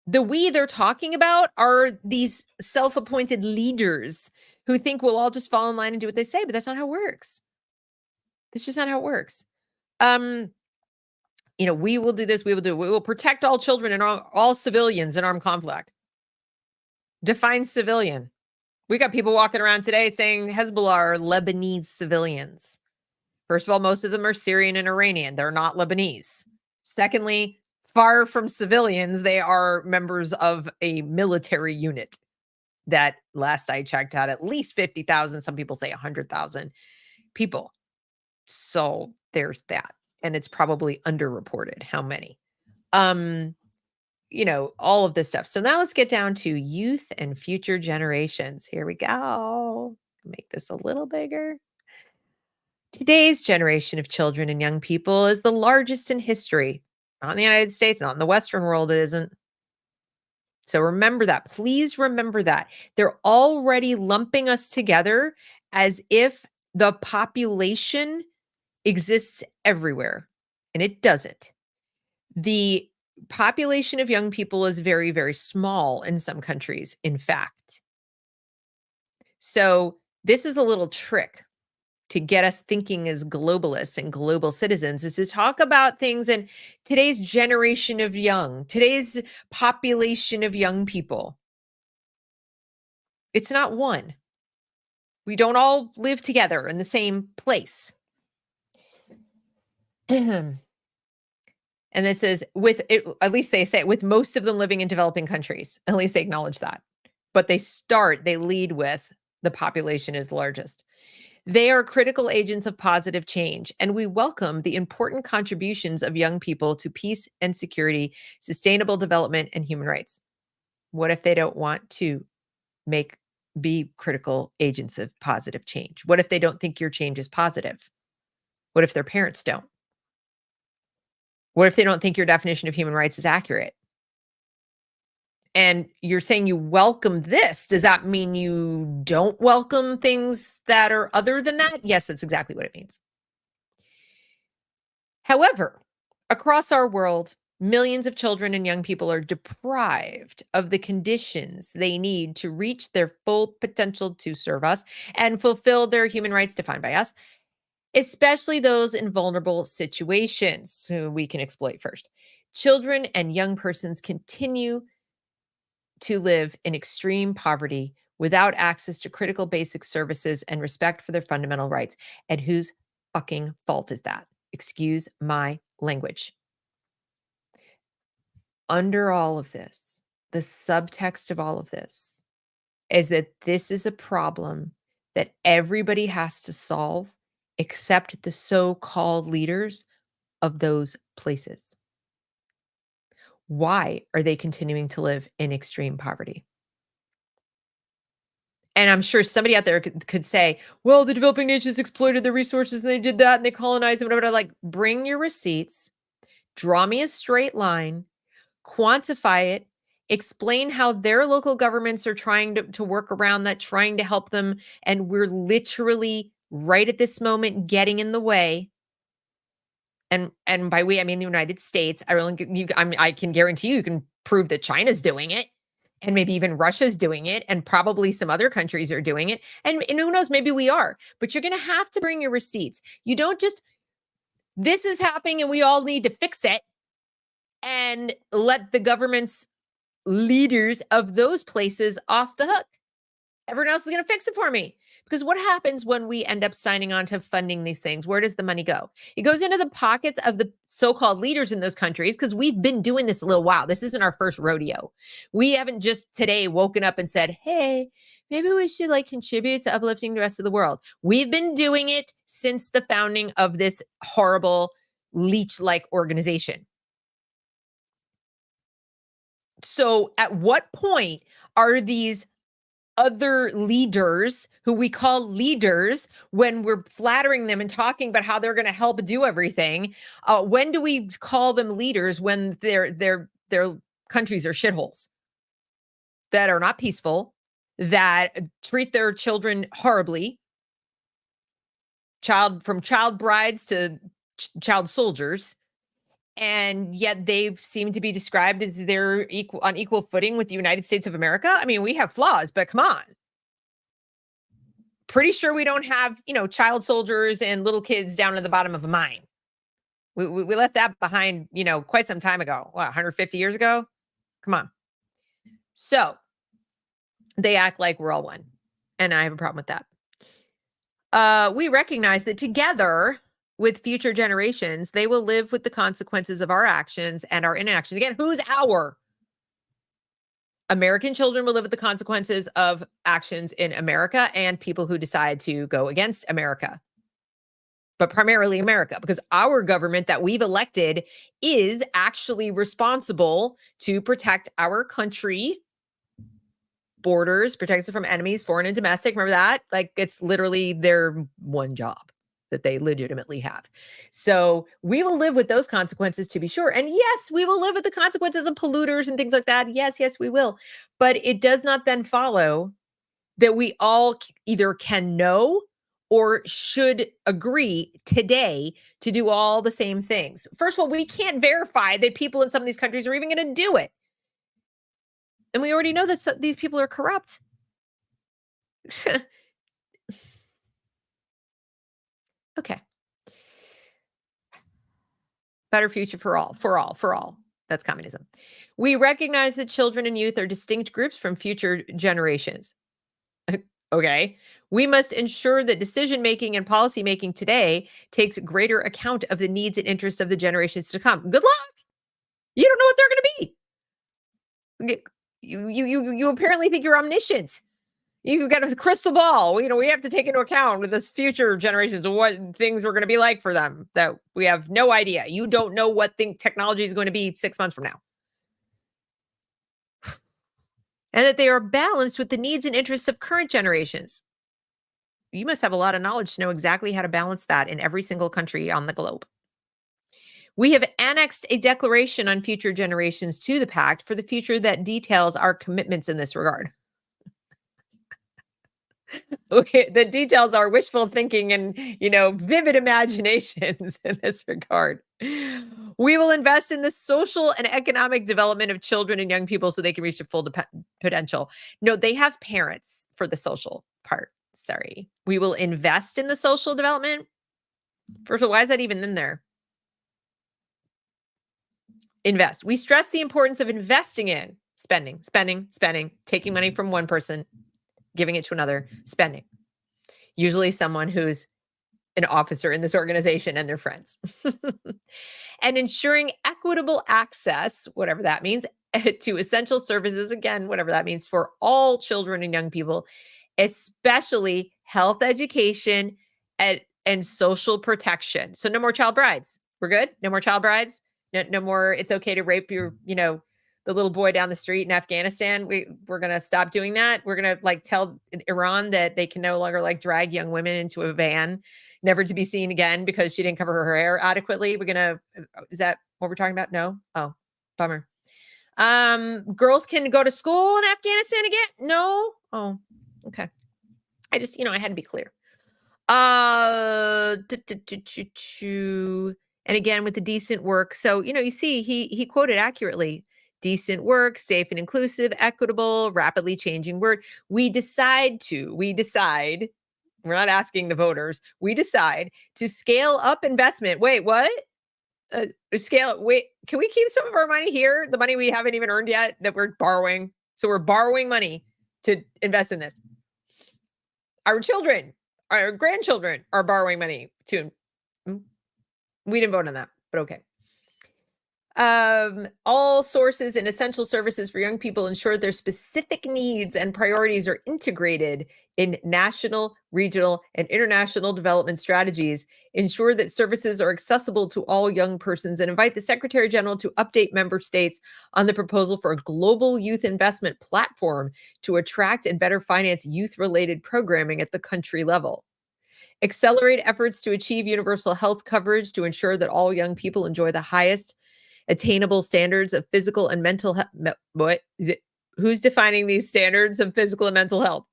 The we they're talking about are these self-appointed leaders who think we'll all just fall in line and do what they say, but that's not how it works. That's just not how it works. We will do this, we will protect all children and all civilians in armed conflict. Define civilian. We got people walking around today saying Hezbollah are Lebanese civilians. First of all, most of them are Syrian and Iranian. They're not Lebanese. Secondly, far from civilians, they are members of a military unit that, last I checked, had at least 50,000. Some people say 100,000 people. So there's that. And it's probably underreported how many. All of this stuff. So now let's get down to youth and future generations. Here we go. Make this a little bigger. Today's generation of children and young people is the largest in history. Not in the United States, not in the Western world, it isn't. So remember that. Please remember that. They're already lumping us together as if the population exists everywhere, and it doesn't. The population of young people is very, very small in some countries, in fact. So this is a little trick to get us thinking as globalists and global citizens, is to talk about things in today's generation of young, today's population of young people. It's not one. We don't all live together in the same place. And this is at least they say, with most of them living in developing countries. At least they acknowledge that. But they lead with the population is largest. They are critical agents of positive change, and we welcome the important contributions of young people to peace and security, sustainable development, and human rights. What if they don't want to be critical agents of positive change? What if they don't think your change is positive? What if their parents don't? What if they don't think your definition of human rights is accurate? And you're saying you welcome this. Does that mean you don't welcome things that are other than that? Yes, that's exactly what it means. However, across our world, millions of children and young people are deprived of the conditions they need to reach their full potential to serve us and fulfill their human rights defined by us, especially those in vulnerable situations who we can exploit first. Children and young persons continue to live in extreme poverty without access to critical basic services and respect for their fundamental rights. And whose fucking fault is that? Excuse my language. Under all of this, the subtext of all of this is that this is a problem that everybody has to solve except the so-called leaders of those places. Why are they continuing to live in extreme poverty? And I'm sure somebody out there could say, well, the developing nations exploited the resources and they did that and they colonized and whatever. Like, bring your receipts, draw me a straight line, quantify it, explain how their local governments are trying to work around that, trying to help them. And we're literally right at this moment getting in the way. And by we, I mean the United States. I can guarantee you can prove that China's doing it, and maybe even Russia's doing it, and probably some other countries are doing it. And who knows, maybe we are. But you're going to have to bring your receipts. You don't just This is happening and we all need to fix it and let the government's leaders of those places off the hook. Everyone else is going to fix it for me. Because what happens when we end up signing on to funding these things? Where does the money go? It goes into the pockets of the so-called leaders in those countries, because we've been doing this a little while. This isn't our first rodeo. We haven't just today woken up and said, hey, maybe we should contribute to uplifting the rest of the world. We've been doing it since the founding of this horrible leech-like organization. So at what point are these other leaders who we call leaders, when we're flattering them and talking about how they're going to help do everything, when do we call them leaders when their countries are shitholes that are not peaceful, that treat their children horribly, from child brides to child soldiers, and yet they seem to be described as they're on equal footing with the United States of America? I mean, we have flaws, but come on. Pretty sure we don't have, child soldiers and little kids down at the bottom of a mine. We left that behind, quite some time ago. What, 150 years ago? Come on. So they act like we're all one. And I have a problem with that. We recognize that together with future generations, they will live with the consequences of our actions and our inactions. Again, who's our? American children will live with the consequences of actions in America and people who decide to go against America, but primarily America, because our government that we've elected is actually responsible to protect our country, borders, protects it from enemies, foreign and domestic. Remember that? It's literally their one job that they legitimately have. So we will live with those consequences, to be sure. And yes, we will live with the consequences of polluters and things like that. Yes, we will. But it does not then follow that we all either can know or should agree today to do all the same things. First of all, we can't verify that people in some of these countries are even going to do it. And we already know that these people are corrupt. Okay. Better future for all. That's communism. We recognize that children and youth are distinct groups from future generations. Okay. We must ensure that decision-making and policy-making today takes greater account of the needs and interests of the generations to come. Good luck. You don't know what they're going to be. You apparently think you're omniscient. You got a crystal ball. We have to take into account with this future generations of what things are going to be like for them that we have no idea. You don't know what technology is going to be 6 months from now. And that they are balanced with the needs and interests of current generations. You must have a lot of knowledge to know exactly how to balance that in every single country on the globe. We have annexed a declaration on future generations to the Pact for the future that details our commitments in this regard. Okay, the details are wishful thinking and, vivid imaginations in this regard. We will invest in the social and economic development of children and young people so they can reach their full potential. No, they have parents for the social part. Sorry. We will invest in the social development. First of all, why is that even in there? Invest. We stress the importance of investing in spending, taking money from one person, giving it to another, spending. Usually someone who's an officer in this organization and their friends. And ensuring equitable access, whatever that means, to essential services, again, whatever that means, for all children and young people, especially health education and social protection. So no more child brides. We're good? No more child brides? No more, it's okay to rape your, the little boy down the street in Afghanistan. We're going to stop doing that. We're going to tell Iran that they can no longer drag young women into a van, never to be seen again because she didn't cover her hair adequately. Is that what we're talking about? No? Oh, bummer. Girls can go to school in Afghanistan again? No? Oh, okay. I just, I had to be clear. And again, with the decent work. So, you see, he quoted accurately. Decent work, safe and inclusive, equitable, rapidly changing word. We decide, We're not asking the voters. We decide to scale up investment. Wait, what? Wait, can we keep some of our money here? The money we haven't even earned yet that we're borrowing. So we're borrowing money to invest in this. Our children, our grandchildren are borrowing money to. We didn't vote on that, but okay. All sources and essential services for young people ensure their specific needs and priorities are integrated in national, regional, and international development strategies. Ensure that services are accessible to all young persons, and invite the Secretary General to update member states on the proposal for a global youth investment platform to attract and better finance youth-related programming at the country level. Accelerate efforts to achieve universal health coverage to ensure that all young people enjoy the highest attainable standards of physical and mental health. What is it? Who's defining these standards of physical and mental health?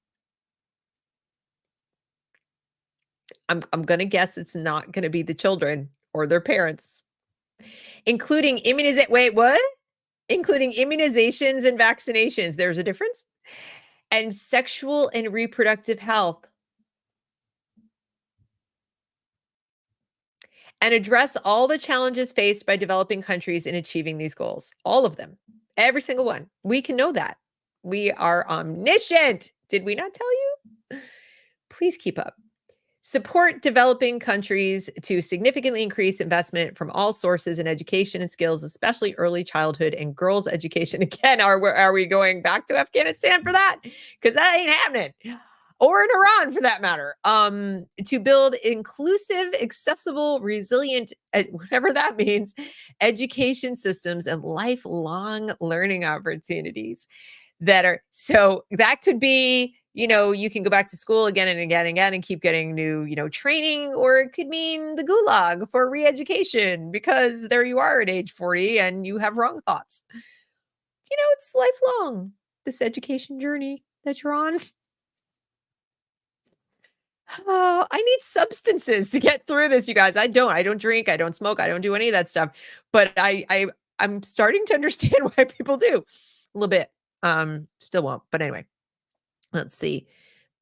I'm going to guess it's not going to be the children or their parents. Including Wait, what? Including immunizations and vaccinations. There's a difference. And sexual and reproductive health. And address all the challenges faced by developing countries in achieving these goals. All of them. Every single one. We can know that. We are omniscient. Did we not tell you? Please keep up. Support developing countries to significantly increase investment from all sources in education and skills, especially early childhood and girls' education. Again, are we going back to Afghanistan for that? Because that ain't happening. Or in Iran, for that matter, to build inclusive, accessible, resilient, whatever that means, education systems and lifelong learning opportunities so that could be, you can go back to school again and again and again and keep getting new, training, or it could mean the gulag for re-education because there you are at age 40 and you have wrong thoughts. It's lifelong, this education journey that you're on. Oh, I need substances to get through this, you guys. I don't drink, I don't smoke, I don't do any of that stuff. But I'm starting to understand why people do a little bit. Still won't. But anyway, let's see.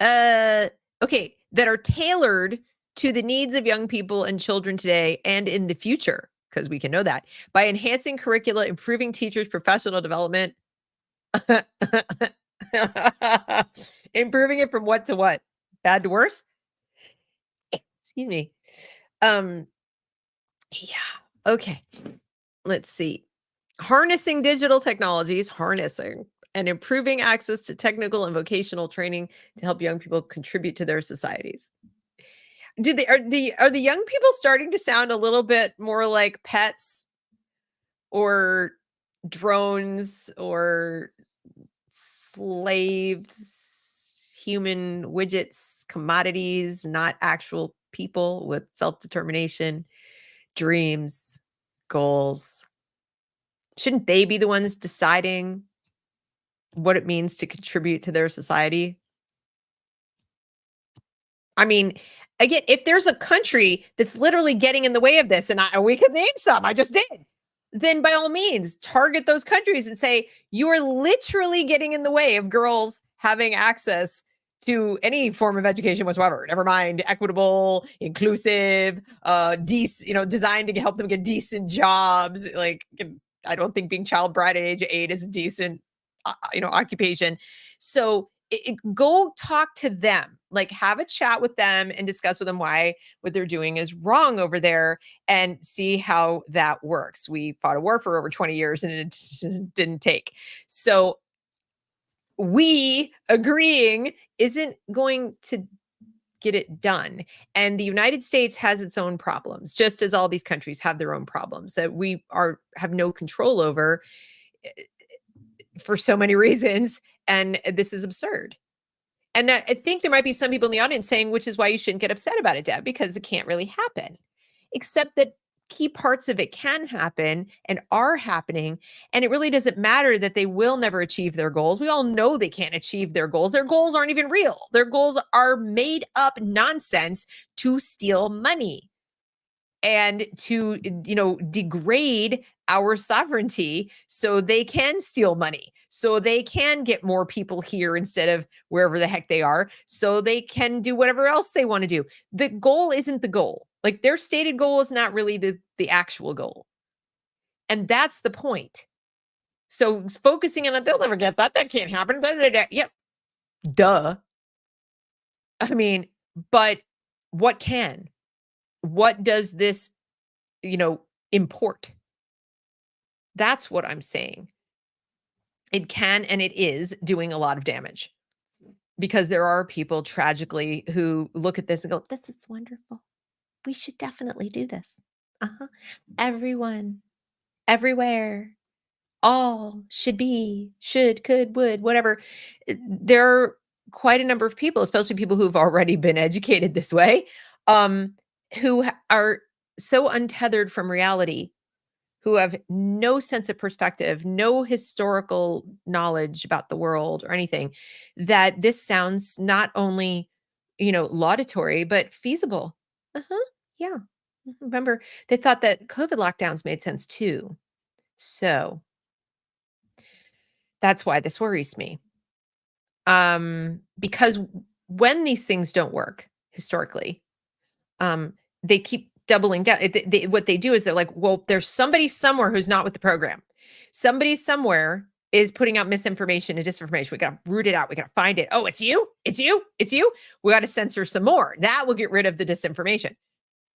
Okay, that are tailored to the needs of young people and children today and in the future, because we can know that by enhancing curricula, improving teachers' professional development, improving it from what to what? Bad to worse? Excuse me. Yeah. Okay. Let's see. Harnessing digital technologies, and improving access to technical and vocational training to help young people contribute to their societies. Are the young people starting to sound a little bit more like pets or drones or slaves, human widgets, commodities, not actual people with self-determination, dreams, goals? Shouldn't they be the ones deciding what it means to contribute to their society? I mean, again, if there's a country that's literally getting in the way of this, and we could name some, I just did, then by all means, target those countries and say, you are literally getting in the way of girls having access to any form of education whatsoever. Never mind equitable, inclusive, designed to help them get decent jobs. Like, I don't think being child bride at age 8 is a decent, occupation. So go talk to them, like have a chat with them and discuss with them why what they're doing is wrong over there and see how that works. We fought a war for over 20 years and it didn't take. So we agreeing isn't going to get it done. And the United States has its own problems, just as all these countries have their own problems that we have no control over for so many reasons. And this is absurd. And I think there might be some people in the audience saying, which is why you shouldn't get upset about it, Deb, because it can't really happen. Except that key parts of it can happen and are happening. And it really doesn't matter that they will never achieve their goals. We all know they can't achieve their goals. Their goals aren't even real. Their goals are made up nonsense to steal money and to, degrade our sovereignty so they can steal money, so they can get more people here instead of wherever the heck they are, so they can do whatever else they want to do. The goal isn't the goal. Like their stated goal is not really the actual goal. And that's the point. So focusing on it, they'll never get that. That can't happen. Yep. Duh. I mean, but what can? What does this, import? That's what I'm saying. It can and it is doing a lot of damage because there are people tragically who look at this and go, this is wonderful. We should definitely do this. Uh-huh. Everyone, everywhere, all should be, should, could, would, whatever. There are quite a number of people, especially people who've already been educated this way, who are so untethered from reality, who have no sense of perspective, no historical knowledge about the world or anything, that this sounds not only, laudatory, but feasible. Uh-huh. Yeah. Remember, they thought that COVID lockdowns made sense too. So that's why this worries me. Because when these things don't work historically, they keep doubling down. What they do is they're like, well, there's somebody somewhere who's not with the program. Somebody somewhere is putting out misinformation and disinformation. We got to root it out. We got to find it. Oh, it's you. It's you. It's you. We got to censor some more. That will get rid of the disinformation.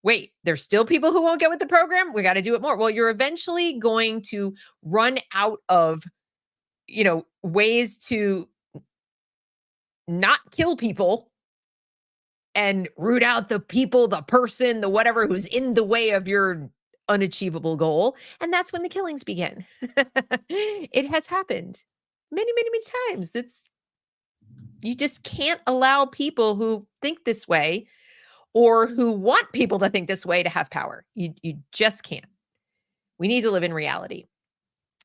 Wait, there's still people who won't get with the program. We got to do it more. Well, you're eventually going to run out of, ways to not kill people and root out the people, the person, the whatever who's in the way of your unachievable goal. And that's when the killings begin. It has happened many, many, many times. You just can't allow people who think this way or who want people to think this way to have power. You just can't. We need to live in reality.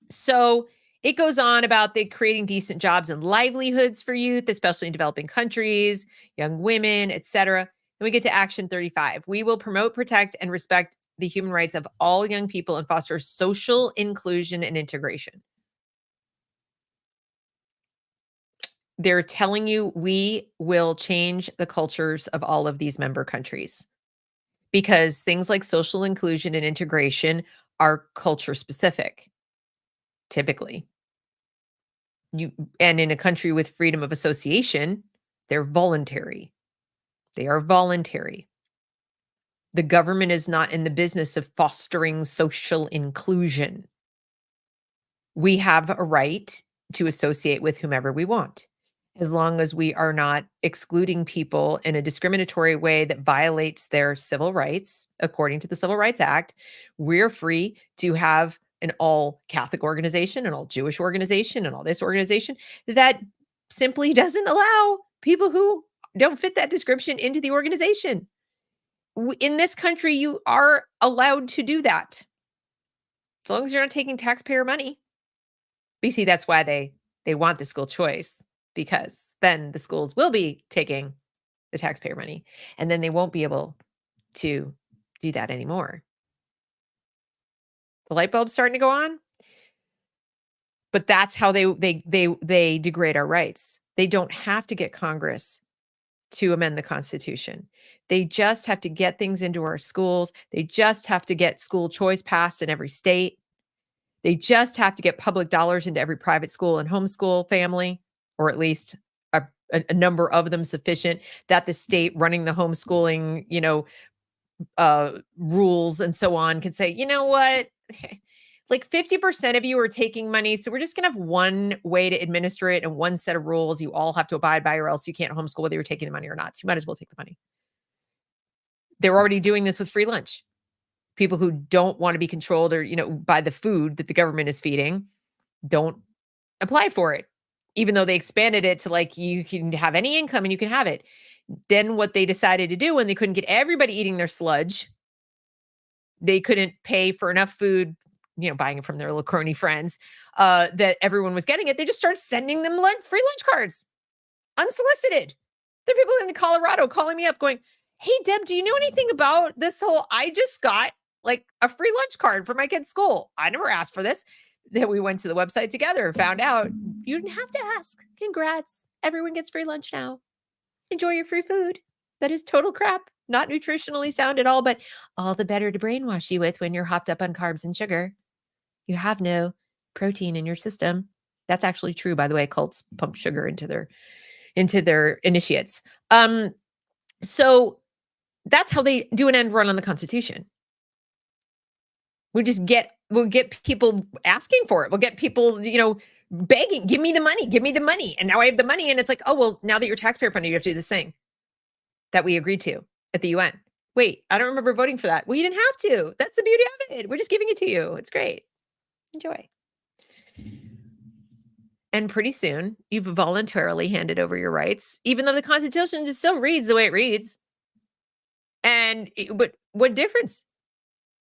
So it goes on about the creating decent jobs and livelihoods for youth, especially in developing countries, young women, etc. And we get to Action 35. We will promote, protect, and respect the human rights of all young people and foster social inclusion and integration. They're telling you we will change the cultures of all of these member countries because things like social inclusion and integration are culture specific, typically. And in a country with freedom of association, they're voluntary. They are voluntary. The government is not in the business of fostering social inclusion. We have a right to associate with whomever we want, as long as we are not excluding people in a discriminatory way that violates their civil rights. According to the Civil Rights Act, we're free to have an all Catholic organization, an all Jewish organization, and all this organization that simply doesn't allow people who don't fit that description into the organization. In this country, you are allowed to do that as long as you're not taking taxpayer money. But you see, that's why they want the school choice, because then the schools will be taking the taxpayer money and then they won't be able to do that anymore. The light bulb's starting to go on. But that's how they degrade our rights. They don't have to get Congress to amend the Constitution. They just have to get things into our schools. They just have to get school choice passed in every state. They just have to get public dollars into every private school and homeschool family, or at least a number of them sufficient that the state running the homeschooling, rules and so on can say, you know what? Like 50% of you are taking money. So we're just going to have one way to administer it and one set of rules you all have to abide by, or else you can't homeschool whether you're taking the money or not. So you might as well take the money. They're already doing this with free lunch. People who don't want to be controlled or, by the food that the government is feeding don't apply for it, even though they expanded it to like, you can have any income and you can have it. Then what they decided to do when they couldn't get everybody eating their sludge, they couldn't pay for enough food, buying it from their little crony friends, that everyone was getting it. They just started sending them free lunch cards, unsolicited. There are people in Colorado calling me up going, hey, Deb, do you know anything about this whole, I just got like a free lunch card for my kid's school. I never asked for this. Then we went to the website together and found out you didn't have to ask. Congrats. Everyone gets free lunch now. Enjoy your free food. That is total crap. Not nutritionally sound at all, but all the better to brainwash you with when you're hopped up on carbs and sugar. You have no protein in your system. That's actually true, by the way. Cults pump sugar into their initiates. So that's how they do an end run on the Constitution. We'll get people asking for it. We'll get people, begging, give me the money. And now I have the money. And it's like, oh, well, now that you're taxpayer funded, you have to do this thing that we agreed to at the UN. Wait, I don't remember voting for that. Well, you didn't have to. That's the beauty of it. We're just giving it to you. It's great. Enjoy. And pretty soon, you've voluntarily handed over your rights, even though the Constitution just still reads the way it reads. But what difference?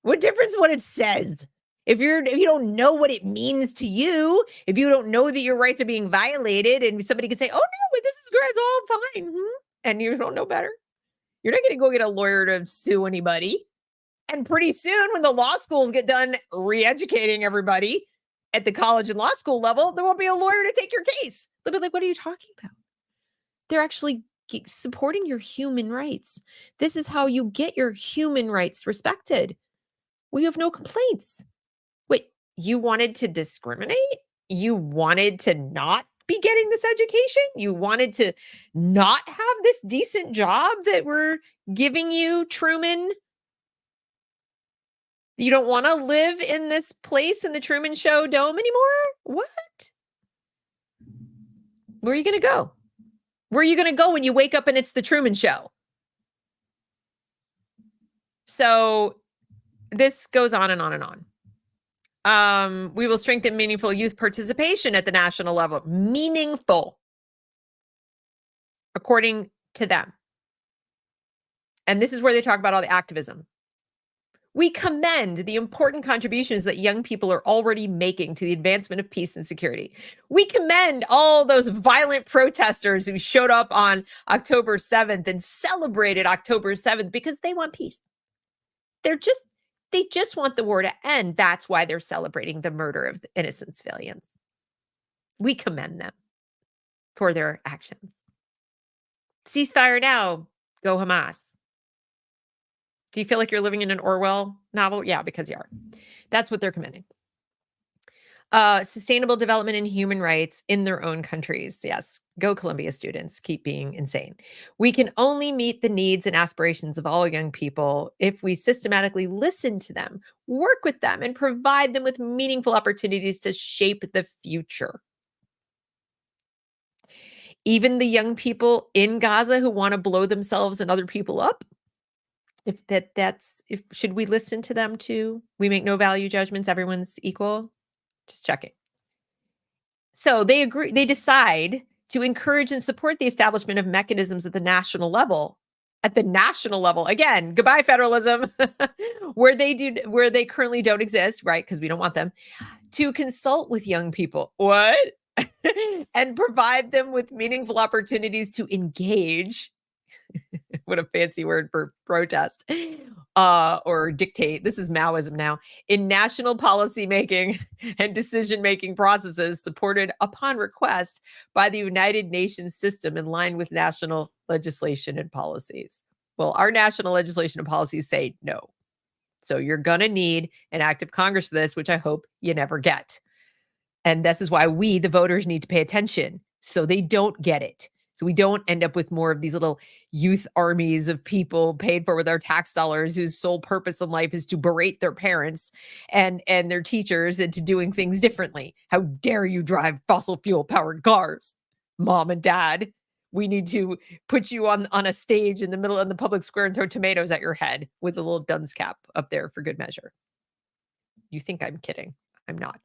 What difference what it says? If you don't know what it means to you, if you don't know that your rights are being violated, and somebody can say, "Oh no, but this is great, it's all fine," and you don't know better, you're not going to go get a lawyer to sue anybody. And pretty soon, when the law schools get done re-educating everybody at the college and law school level, there won't be a lawyer to take your case. They'll be like, "What are you talking about?" They're actually supporting your human rights. This is how you get your human rights respected. We have no complaints. Wait, you wanted to discriminate? You wanted to not be getting this education? You wanted to not have this decent job that we're giving you, Truman? You don't want to live in this place in the Truman Show dome anymore? What? Where are you going to go? Where are you going to go when you wake up and it's the Truman Show? So this goes on and on and on. We will strengthen meaningful youth participation at the national level. Meaningful, according to them. And this is where they talk about all the activism. We commend the important contributions that young people are already making to the advancement of peace and security. We commend all those violent protesters who showed up on October 7th and celebrated October 7th because they want peace. They just want the war to end. That's why they're celebrating the murder of innocent civilians. We commend them for their actions. Ceasefire now. Go Hamas. Do you feel like you're living in an Orwell novel? Yeah, because you are. That's what they're commending. Sustainable development and human rights in their own countries. Yes. Go Columbia students. Keep being insane. We can only meet the needs and aspirations of all young people if we systematically listen to them, work with them, and provide them with meaningful opportunities to shape the future. Even the young people in Gaza who want to blow themselves and other people up, should we listen to them too? We make no value judgments. Everyone's equal. Just checking. So they decide to encourage and support the establishment of mechanisms at the national level. At the national level, again, goodbye federalism, where they currently don't exist, right? Because we don't want them to consult with young people. What? And provide them with meaningful opportunities to engage. What a fancy word for protest or dictate. This is Maoism now. In national policy making and decision-making processes supported upon request by the United Nations system in line with national legislation and policies. Well, our national legislation and policies say no. So you're going to need an act of Congress for this, which I hope you never get. And this is why we, the voters, need to pay attention so they don't get it. So we don't end up with more of these little youth armies of people paid for with our tax dollars whose sole purpose in life is to berate their parents and their teachers into doing things differently. How dare you drive fossil fuel powered cars, mom and dad? We need to put you on a stage in the middle of the public square and throw tomatoes at your head with a little dunce cap up there for good measure. You think I'm kidding. I'm not.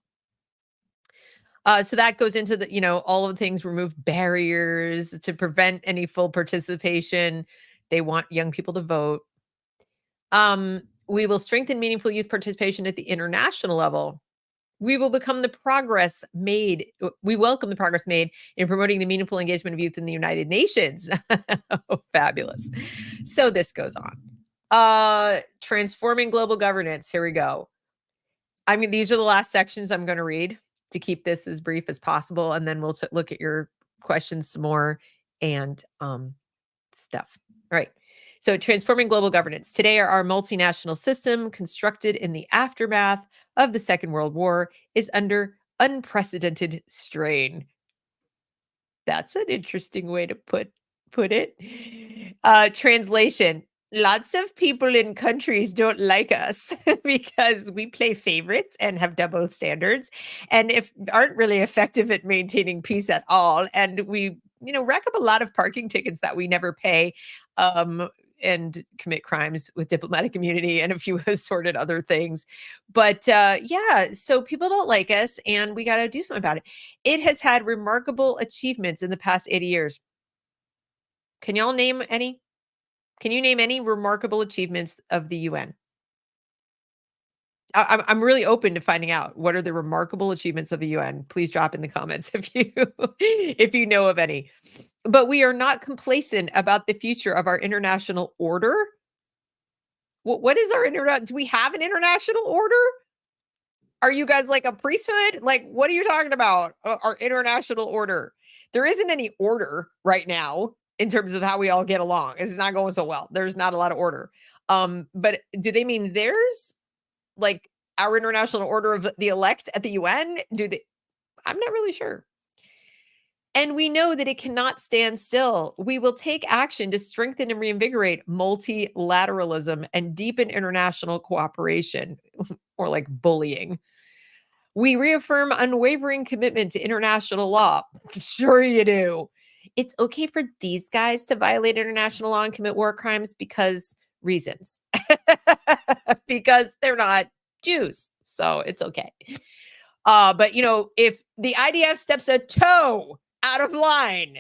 So that goes into all of the things, remove barriers to prevent any full participation. They want young people to vote. We will strengthen meaningful youth participation at the international level. We will welcome the progress made in promoting the meaningful engagement of youth in the United Nations. Oh, fabulous. So this goes on. Transforming global governance. Here we go. I mean, these are the last sections I'm going to read to keep this as brief as possible, and then we'll look at your questions some more and stuff. All right. So, transforming global governance. Today, our multinational system, constructed in the aftermath of the Second World War, is under unprecedented strain. That's an interesting way to put it. Translation. Lots of people in countries don't like us because we play favorites and have double standards and if aren't really effective at maintaining peace at all. And we, rack up a lot of parking tickets that we never pay. And commit crimes with diplomatic immunity and a few assorted other things. But yeah, so people don't like us and we got to do something about it. It has had remarkable achievements in the past 80 years. Can y'all name any? Can you name any remarkable achievements of the UN? I'm really open to finding out what are the remarkable achievements of the UN. Please drop in the comments if you know of any. But we are not complacent about the future of our international order. What is our internet? Do we have an international order? Are you guys like a priesthood? Like, what are you talking about? Our international order. There isn't any order right now in terms of how we all get along. It's not going so well. There's not a lot of order. But do they mean theirs? Like our international order of the elect at the UN? Do they? I'm not really sure. And we know that it cannot stand still. We will take action to strengthen and reinvigorate multilateralism and deepen international cooperation, or like bullying. We reaffirm unwavering commitment to international law. Sure, you do. It's okay for these guys to violate international law and commit war crimes because reasons. Because they're not Jews. So it's okay. But if the IDF steps a toe out of line,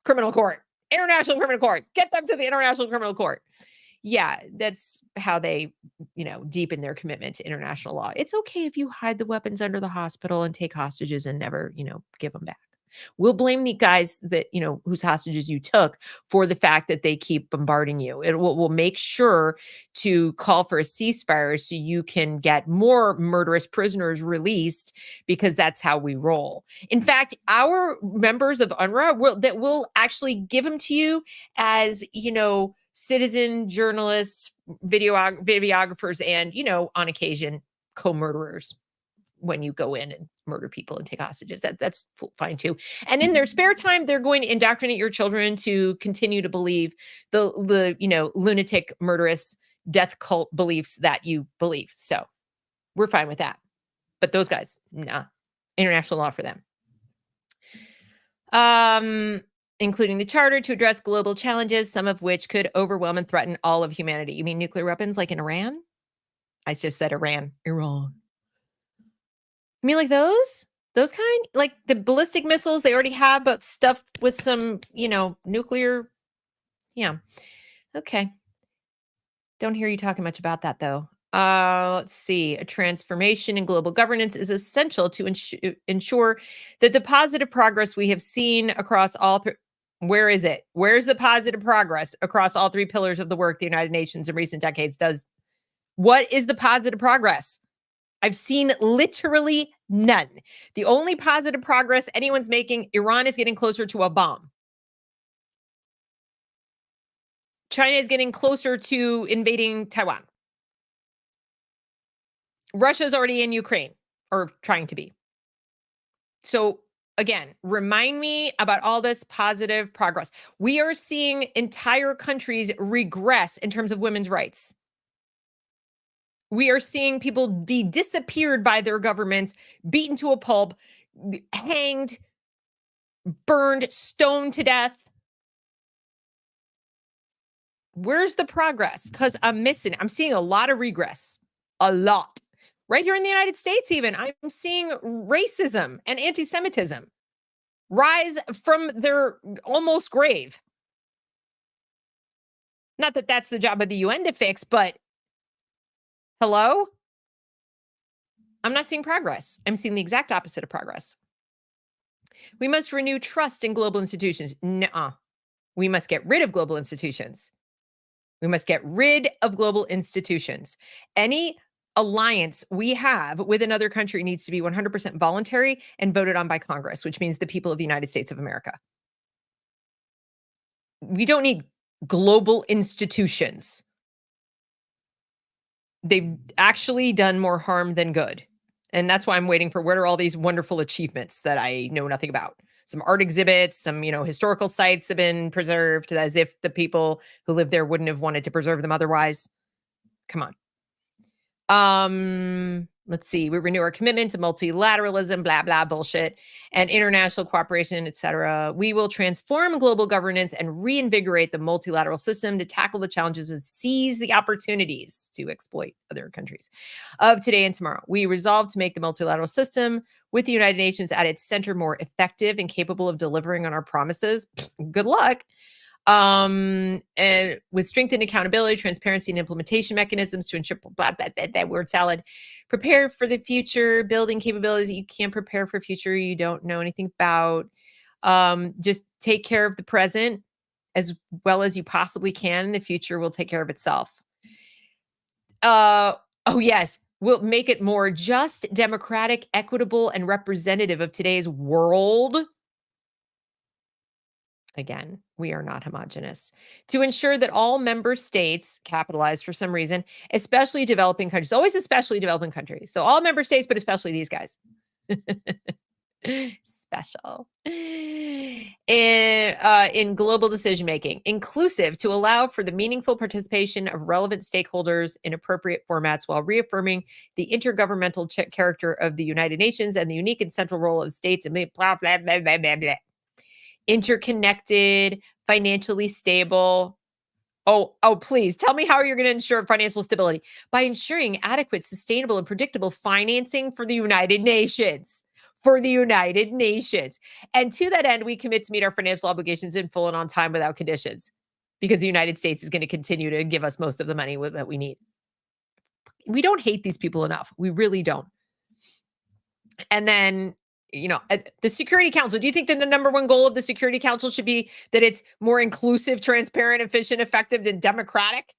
criminal court, international criminal court, get them to the international criminal court. Yeah, that's how they, deepen their commitment to international law. It's okay if you hide the weapons under the hospital and take hostages and never, give them back. We'll blame the guys that, whose hostages you took for the fact that they keep bombarding you. We'll make sure to call for a ceasefire so you can get more murderous prisoners released because that's how we roll. In fact, our members of UNRWA will actually give them to you as, citizen journalists, videographers, and, on occasion, co-murderers when you go in and murder people and take hostages. That's fine too. And in their spare time, they're going to indoctrinate your children to continue to believe the lunatic, murderous, death cult beliefs that you believe. So we're fine with that. But those guys, nah, international law for them. Including the charter to address global challenges, some of which could overwhelm and threaten all of humanity. You mean nuclear weapons like in Iran? I just said Iran. Iran. You mean like those? Those kind? Like the ballistic missiles they already have, but stuff with some, nuclear. Yeah. Okay. Don't hear you talking much about that, though. Let's see. A transformation in global governance is essential to ensure that the positive progress we have seen across all three. Where is it? Where's the positive progress across all three pillars of the work the United Nations in recent decades does? What is the positive progress? I've seen literally none. The only positive progress anyone's making, Iran is getting closer to a bomb. China is getting closer to invading Taiwan. Russia's already in Ukraine, or trying to be. So again, remind me about all this positive progress. We are seeing entire countries regress in terms of women's rights. We are seeing people be disappeared by their governments, beaten to a pulp, hanged, burned, stoned to death. Where's the progress? Because I'm missing it. I'm seeing a lot of regress. A lot. Right here in the United States, even, I'm seeing racism and anti-Semitism rise from their almost grave. Not that that's the job of the UN to fix, but hello? I'm not seeing progress. I'm seeing the exact opposite of progress. We must renew trust in global institutions. Nuh-uh. We must get rid of global institutions. We must get rid of global institutions. Any alliance we have with another country needs to be 100% voluntary and voted on by Congress, which means the people of the United States of America. We don't need global institutions. They've actually done more harm than good. And that's why I'm waiting for, what are all these wonderful achievements that I know nothing about? Some art exhibits, some, historical sites have been preserved as if the people who lived there wouldn't have wanted to preserve them otherwise. Come on. Let's see. We renew our commitment to multilateralism, blah, blah, bullshit, and international cooperation, etc. We will transform global governance and reinvigorate the multilateral system to tackle the challenges and seize the opportunities to exploit other countries of today and tomorrow. We resolve to make the multilateral system with the United Nations at its center more effective and capable of delivering on our promises. Good luck. And with strengthened accountability, transparency, and implementation mechanisms to ensure that word salad. Prepare for the future, building capabilities that you can't prepare for future you don't know anything about. Just take care of the present as well as you possibly can. The future will take care of itself. Oh yes, we'll make it more just, democratic, equitable, and representative of today's world. Again, we are not homogenous. To ensure that all member states, capitalized for some reason, especially developing countries, always especially developing countries. So all member states, but especially these guys. Special. In global decision making, inclusive to allow for the meaningful participation of relevant stakeholders in appropriate formats while reaffirming the intergovernmental character of the United Nations and the unique and central role of states and blah, blah, blah, blah, blah, blah. Interconnected, financially stable. Oh, please tell me how you're going to ensure financial stability by ensuring adequate, sustainable, and predictable financing for the United Nations. For the United Nations. And to that end, we commit to meet our financial obligations in full and on time without conditions, because the United States is going to continue to give us most of the money that we need. We don't hate these people enough. We really don't. And then, the Security Council, do you think that the number one goal of the Security Council should be that it's more inclusive, transparent, efficient, effective than democratic?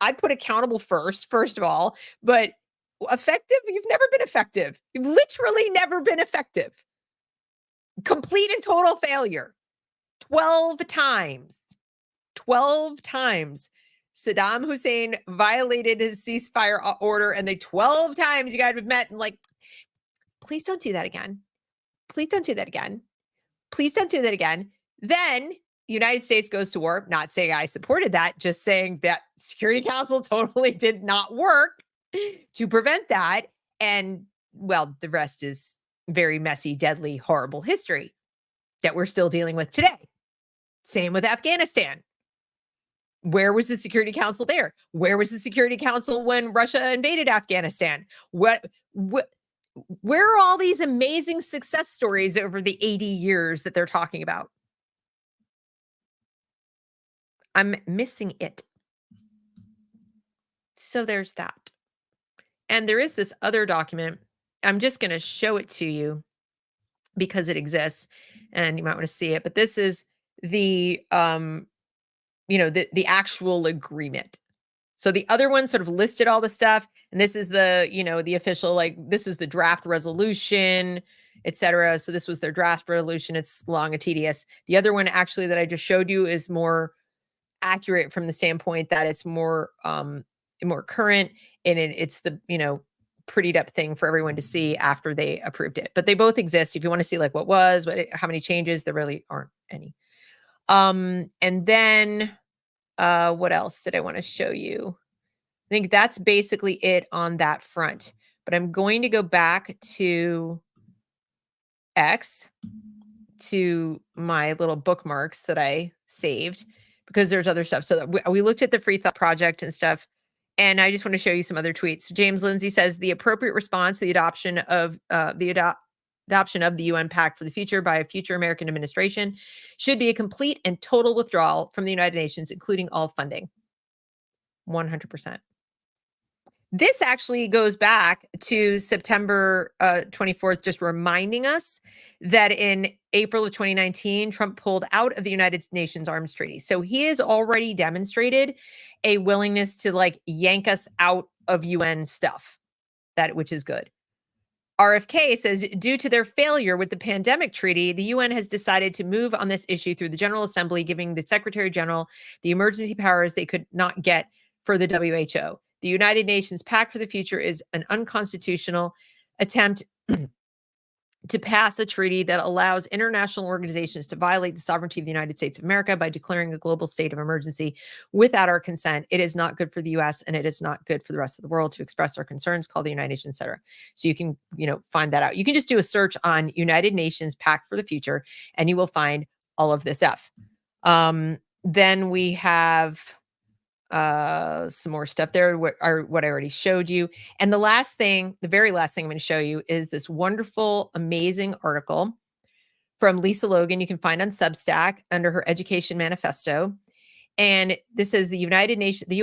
I'd put accountable first of all, but effective? You've never been effective. You've literally never been effective. Complete and total failure. 12 times. 12 times. Saddam Hussein violated his ceasefire order, and 12 times you guys have met and please don't do that again. Please don't do that again. Please don't do that again. Then the United States goes to war, not saying I supported that, just saying that Security Council totally did not work to prevent that. And well, the rest is very messy, deadly, horrible history that we're still dealing with today. Same with Afghanistan. Where was the Security Council there? Where was the Security Council when Russia invaded Afghanistan? Where are all these amazing success stories over the 80 years that they're talking about? I'm missing it. So there's that. And there is this other document. I'm just going to show it to you because it exists and you might want to see it. But this is the, the actual agreement. So the other one sort of listed all the stuff, and this is the, the official, this is the draft resolution, etc. So this was their draft resolution. It's long and tedious. The other one actually that I just showed you is more accurate from the standpoint that it's more current, and it's the, prettied up thing for everyone to see after they approved it. But they both exist. If you want to see what was, how many changes, there really aren't any. And then what else did I want to show you? I think that's basically it on that front. But I'm going to go back to X, to my little bookmarks that I saved, because there's other stuff. So we looked at the Free Thought Project and stuff. And I just want to show you some other tweets. James Lindsay says the appropriate response to the adoption of adoption of the UN Pact for the future by a future American administration should be a complete and total withdrawal from the United Nations, including all funding. 100%. This actually goes back to September 24th, just reminding us that in April of 2019, Trump pulled out of the United Nations Arms Treaty. So he has already demonstrated a willingness to like yank us out of UN stuff, which is good. RFK says, due to their failure with the pandemic treaty, the UN has decided to move on this issue through the General Assembly, giving the Secretary General the emergency powers they could not get for the WHO. The United Nations Pact for the Future is an unconstitutional attempt to pass a treaty that allows international organizations to violate the sovereignty of the United States of America by declaring a global state of emergency without our consent. It is not good for the US and it is not good for the rest of the world to express our concerns, call the United Nations, etc. So you can, find that out. You can just do a search on United Nations Pact for the Future and you will find all of this stuff. Then we have some more stuff there, what I already showed you. And the very last thing I'm going to show you is this wonderful, amazing article from Lisa Logan. You can find on Substack under her Education Manifesto. And this is the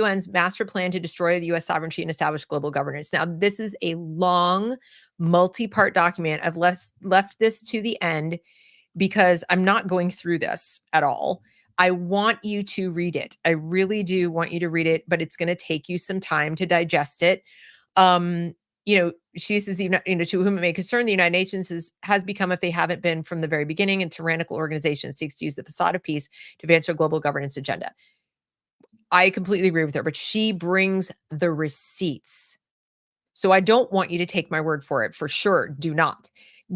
UN's master plan to destroy the US sovereignty and establish global governance. Now, this is a long, multi-part document. I've left this to the end because I'm not going through this at all. I want you to read it. I really do want you to read it, but it's going to take you some time to digest it. She says, to whom it may concern, the United Nations has become, if they haven't been from the very beginning, a tyrannical organization that seeks to use the facade of peace to advance their global governance agenda. I completely agree with her, but she brings the receipts. So I don't want you to take my word for it. For sure, do not.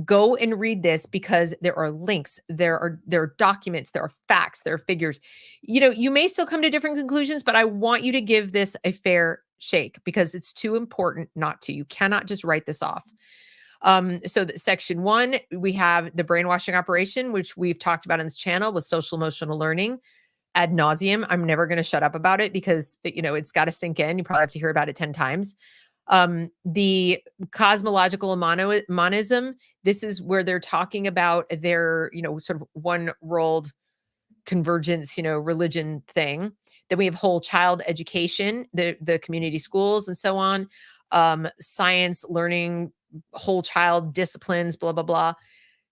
Go and read this because there are links, there are documents, there are facts, there are figures. You may still come to different conclusions, but I want you to give this a fair shake because it's too important not to. You cannot just write this off. So section 1, we have the brainwashing operation, which we've talked about on this channel with social emotional learning ad nauseum. I'm never going to shut up about it because, it's got to sink in. You probably have to hear about it 10 times. The cosmological monism, this is where they're talking about their, sort of one world convergence, religion thing. Then we have whole child education, the community schools and so on, science, learning, whole child disciplines, blah, blah, blah.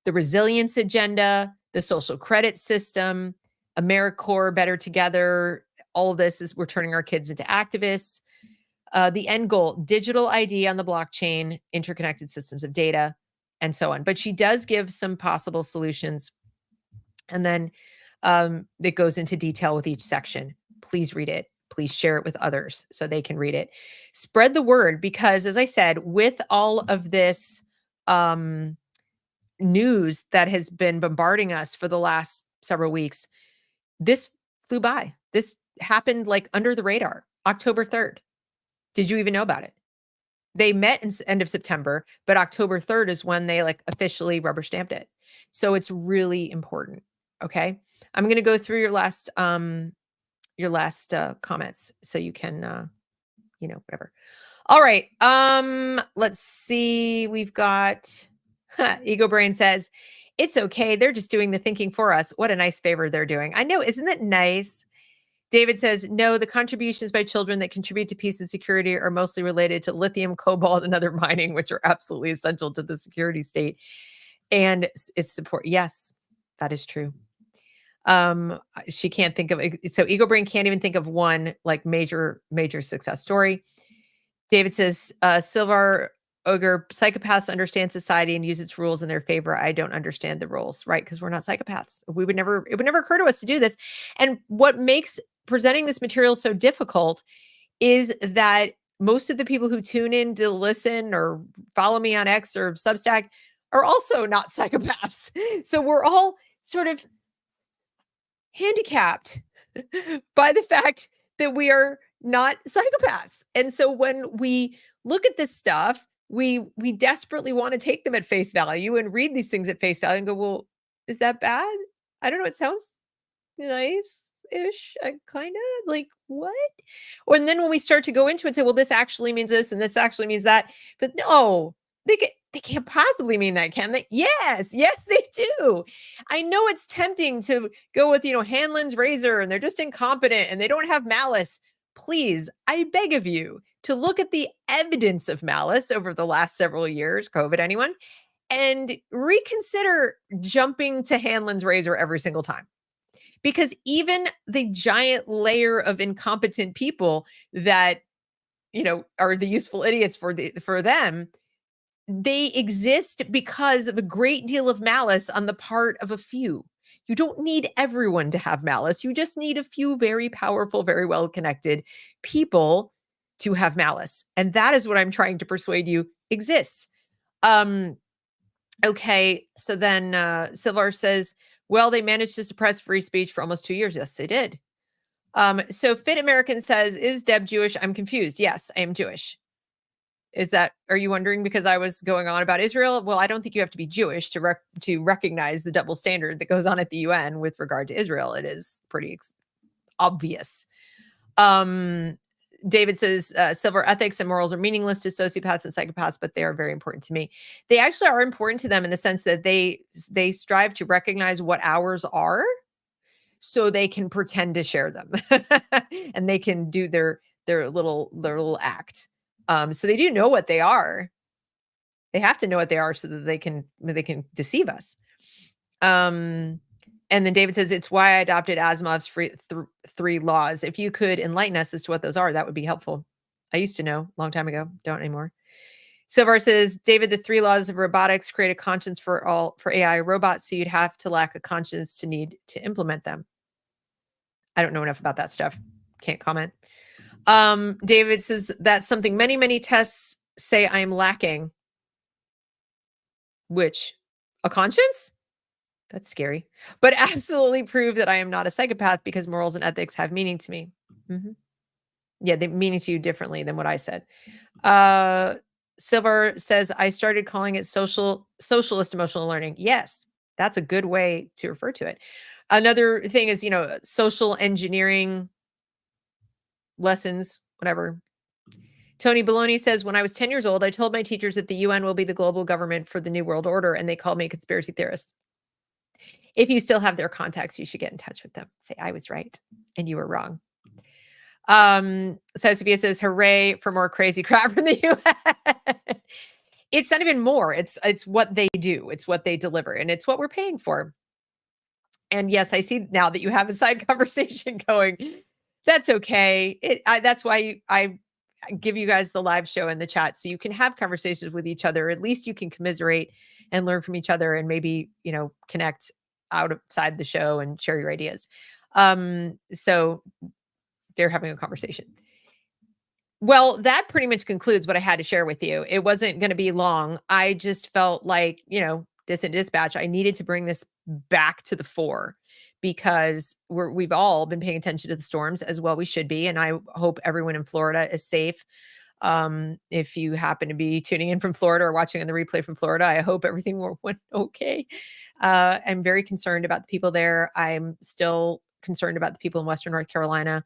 The resilience agenda, the social credit system, AmeriCorps, Better Together. All of this is we're turning our kids into activists. The end goal, digital ID on the blockchain, interconnected systems of data, and so on. But she does give some possible solutions. And then it goes into detail with each section. Please read it. Please share it with others so they can read it. Spread the word because, as I said, with all of this news that has been bombarding us for the last several weeks, this flew by. This happened like under the radar, October 3rd. Did you even know about it? They met in end of September, but October 3rd is when they like officially rubber stamped it. So it's really important. Okay. I'm going to go through your last comments so you can, whatever. All right. Let's see. We've got Ego Brain says, it's okay. They're just doing the thinking for us. What a nice favor they're doing. I know. Isn't that nice? David says, no, the contributions by children that contribute to peace and security are mostly related to lithium, cobalt, and other mining, which are absolutely essential to the security state and its support. Yes, that is true. She can't think of it. So Ego Brain can't even think of one like major success story. David says, Silvar Ogre, psychopaths understand society and use its rules in their favor. I don't understand the rules, right? Because we're not psychopaths. It would never occur to us to do this. And what makes presenting this material so difficult is that most of the people who tune in to listen or follow me on X or Substack are also not psychopaths. So we're all sort of handicapped by the fact that we are not psychopaths. And so when we look at this stuff, we desperately want to take them at face value and read these things at face value and go, well, is that bad? I don't know. It sounds nice-ish. I kind of like what? And then when we start to go into it and say, well, this actually means this and this actually means that. But no, they can't possibly mean that, can they? Yes, they do. I know it's tempting to go with, Hanlon's razor and they're just incompetent and they don't have malice. please, I beg of you to look at the evidence of malice over the last several years, COVID, anyone, and reconsider jumping to Hanlon's razor every single time. Because even the giant layer of incompetent people that, are the useful idiots for them, they exist because of a great deal of malice on the part of a few. You don't need everyone to have malice. You just need a few very powerful, very well connected people to have malice. And that is what I'm trying to persuade you exists. Um, okay. So then Silvar says, well, they managed to suppress free speech for almost 2 years. Yes, they did. So Fit American says, is Deb Jewish? I'm confused. Yes, I am Jewish. Are you wondering because I was going on about Israel? Well, I don't think you have to be Jewish to recognize the double standard that goes on at the UN with regard to Israel. It is pretty obvious. David says, silver ethics and morals are meaningless to sociopaths and psychopaths, but they are very important to me. They actually are important to them in the sense that they strive to recognize what ours are so they can pretend to share them and they can do their little act. So they do know what they are. They have to know what they are so that they can deceive us. And then David says, it's why I adopted Asimov's three laws. If you could enlighten us as to what those are, that would be helpful. I used to know a long time ago. Don't anymore. Silvar says, David, the 3 laws of robotics create a conscience for AI robots, so you'd have to lack a conscience to need to implement them. I don't know enough about that stuff. Can't comment. David says, that's something many, many tests say I'm lacking. Which? A conscience? That's scary. But absolutely prove that I am not a psychopath because morals and ethics have meaning to me. Mm-hmm. Yeah, they meaning to you differently than what I said. Silver says, I started calling it socialist emotional learning. Yes, that's a good way to refer to it. Another thing is, social engineering lessons, whatever. Tony Baloney says, when I was 10 years old, I told my teachers that the UN will be the global government for the New World Order, and they called me a conspiracy theorist. If you still have their contacts, you should get in touch with them. Say, I was right and you were wrong. So Sophia says, hooray for more crazy crap from the UN. It's not even more. It's what they do. It's what they deliver. And it's what we're paying for. And yes, I see now that you have a side conversation going. That's okay. That's why I give you guys the live show in the chat so you can have conversations with each other. At least you can commiserate and learn from each other and maybe, connect outside the show and share your ideas. So they're having a conversation. Well, that pretty much concludes what I had to share with you. It wasn't going to be long. I just felt like, Dissident Dispatch, I needed to bring this back to the fore because we've all been paying attention to the storms as well. We should be. And I hope everyone in Florida is safe. If you happen to be tuning in from Florida or watching on the replay from Florida, I hope everything went okay. I'm very concerned about the people there. I'm still concerned about the people in Western North Carolina.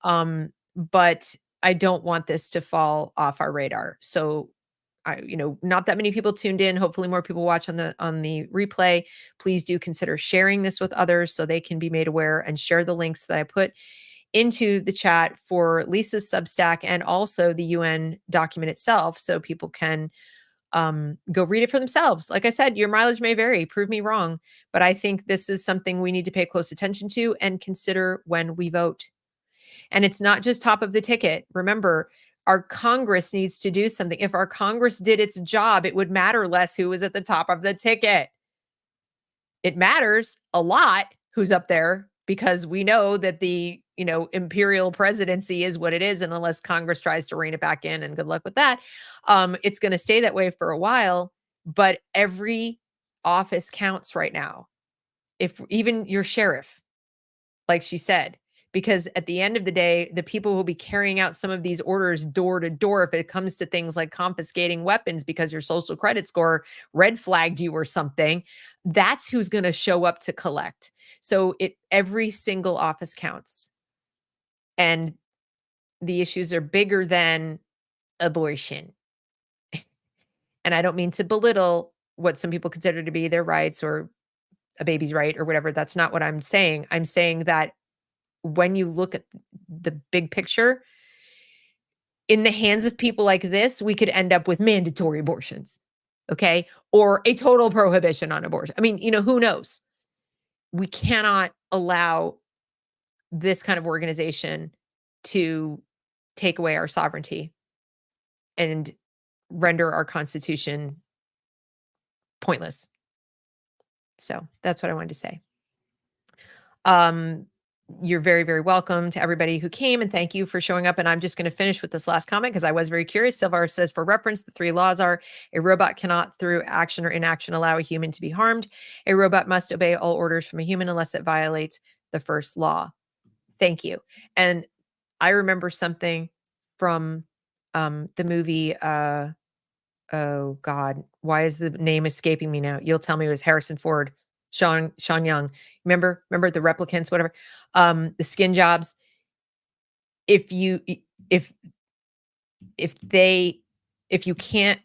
But I don't want this to fall off our radar. So not that many people tuned in. Hopefully more people watch on the replay. Please do consider sharing this with others so they can be made aware, and share the links that I put into the chat for Lisa's Substack and also the UN document itself so people can go read it for themselves. Like I said, your mileage may vary. Prove me wrong. But I think this is something we need to pay close attention to and consider when we vote. And it's not just top of the ticket. Remember, our Congress needs to do something. If our Congress did its job, it would matter less who was at the top of the ticket. It matters a lot who's up there because we know that the, imperial presidency is what it is. And unless Congress tries to rein it back in, and good luck with that, it's going to stay that way for a while. But every office counts right now. If even your sheriff, like she said, because at the end of the day, the people who will be carrying out some of these orders door to door, if it comes to things like confiscating weapons because your social credit score red flagged you or something, that's who's going to show up to collect. So every single office counts. And the issues are bigger than abortion. And I don't mean to belittle what some people consider to be their rights or a baby's right or whatever. That's not what I'm saying. I'm saying that when you look at the big picture, in the hands of people like this, we could end up with mandatory abortions, okay? Or a total prohibition on abortion. I mean, who knows? We cannot allow this kind of organization to take away our sovereignty and render our Constitution pointless. So that's what I wanted to say. You're very, very welcome to everybody who came, and thank you for showing up. And I'm just going to finish with this last comment because I was very curious. Silvar says, for reference, the 3 laws are: a robot cannot, through action or inaction, allow a human to be harmed. A robot must obey all orders from a human unless it violates the first law. Thank you. And I remember something from the movie. Oh God, why is the name escaping me now? You'll tell me. It was Harrison Ford, Sean Young. Remember the replicants, whatever. The skin jobs. If you can't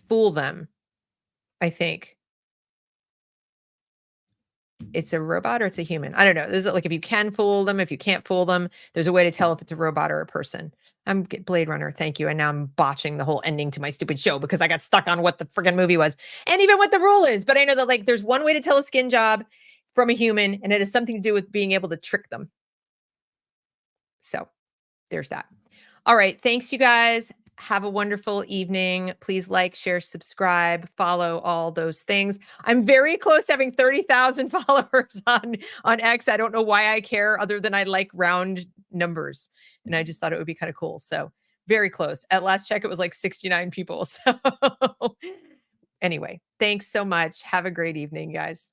fool them, I think it's a robot or it's a human. I don't know. Is it like if you can fool them, if you can't fool them, there's a way to tell if it's a robot or a person. I'm Blade Runner. Thank you. And now I'm botching the whole ending to my stupid show because I got stuck on what the friggin' movie was and even what the rule is. But I know that there's one way to tell a skin job from a human, and it has something to do with being able to trick them. So there's that. All right. Thanks, you guys. Have a wonderful evening. Please like, share, subscribe, follow, all those things. I'm very close to having 30,000 followers on X. I don't know why I care other than I like round numbers. And I just thought it would be kind of cool. So very close. At last check, it was like 69 people. So anyway, thanks so much. Have a great evening, guys.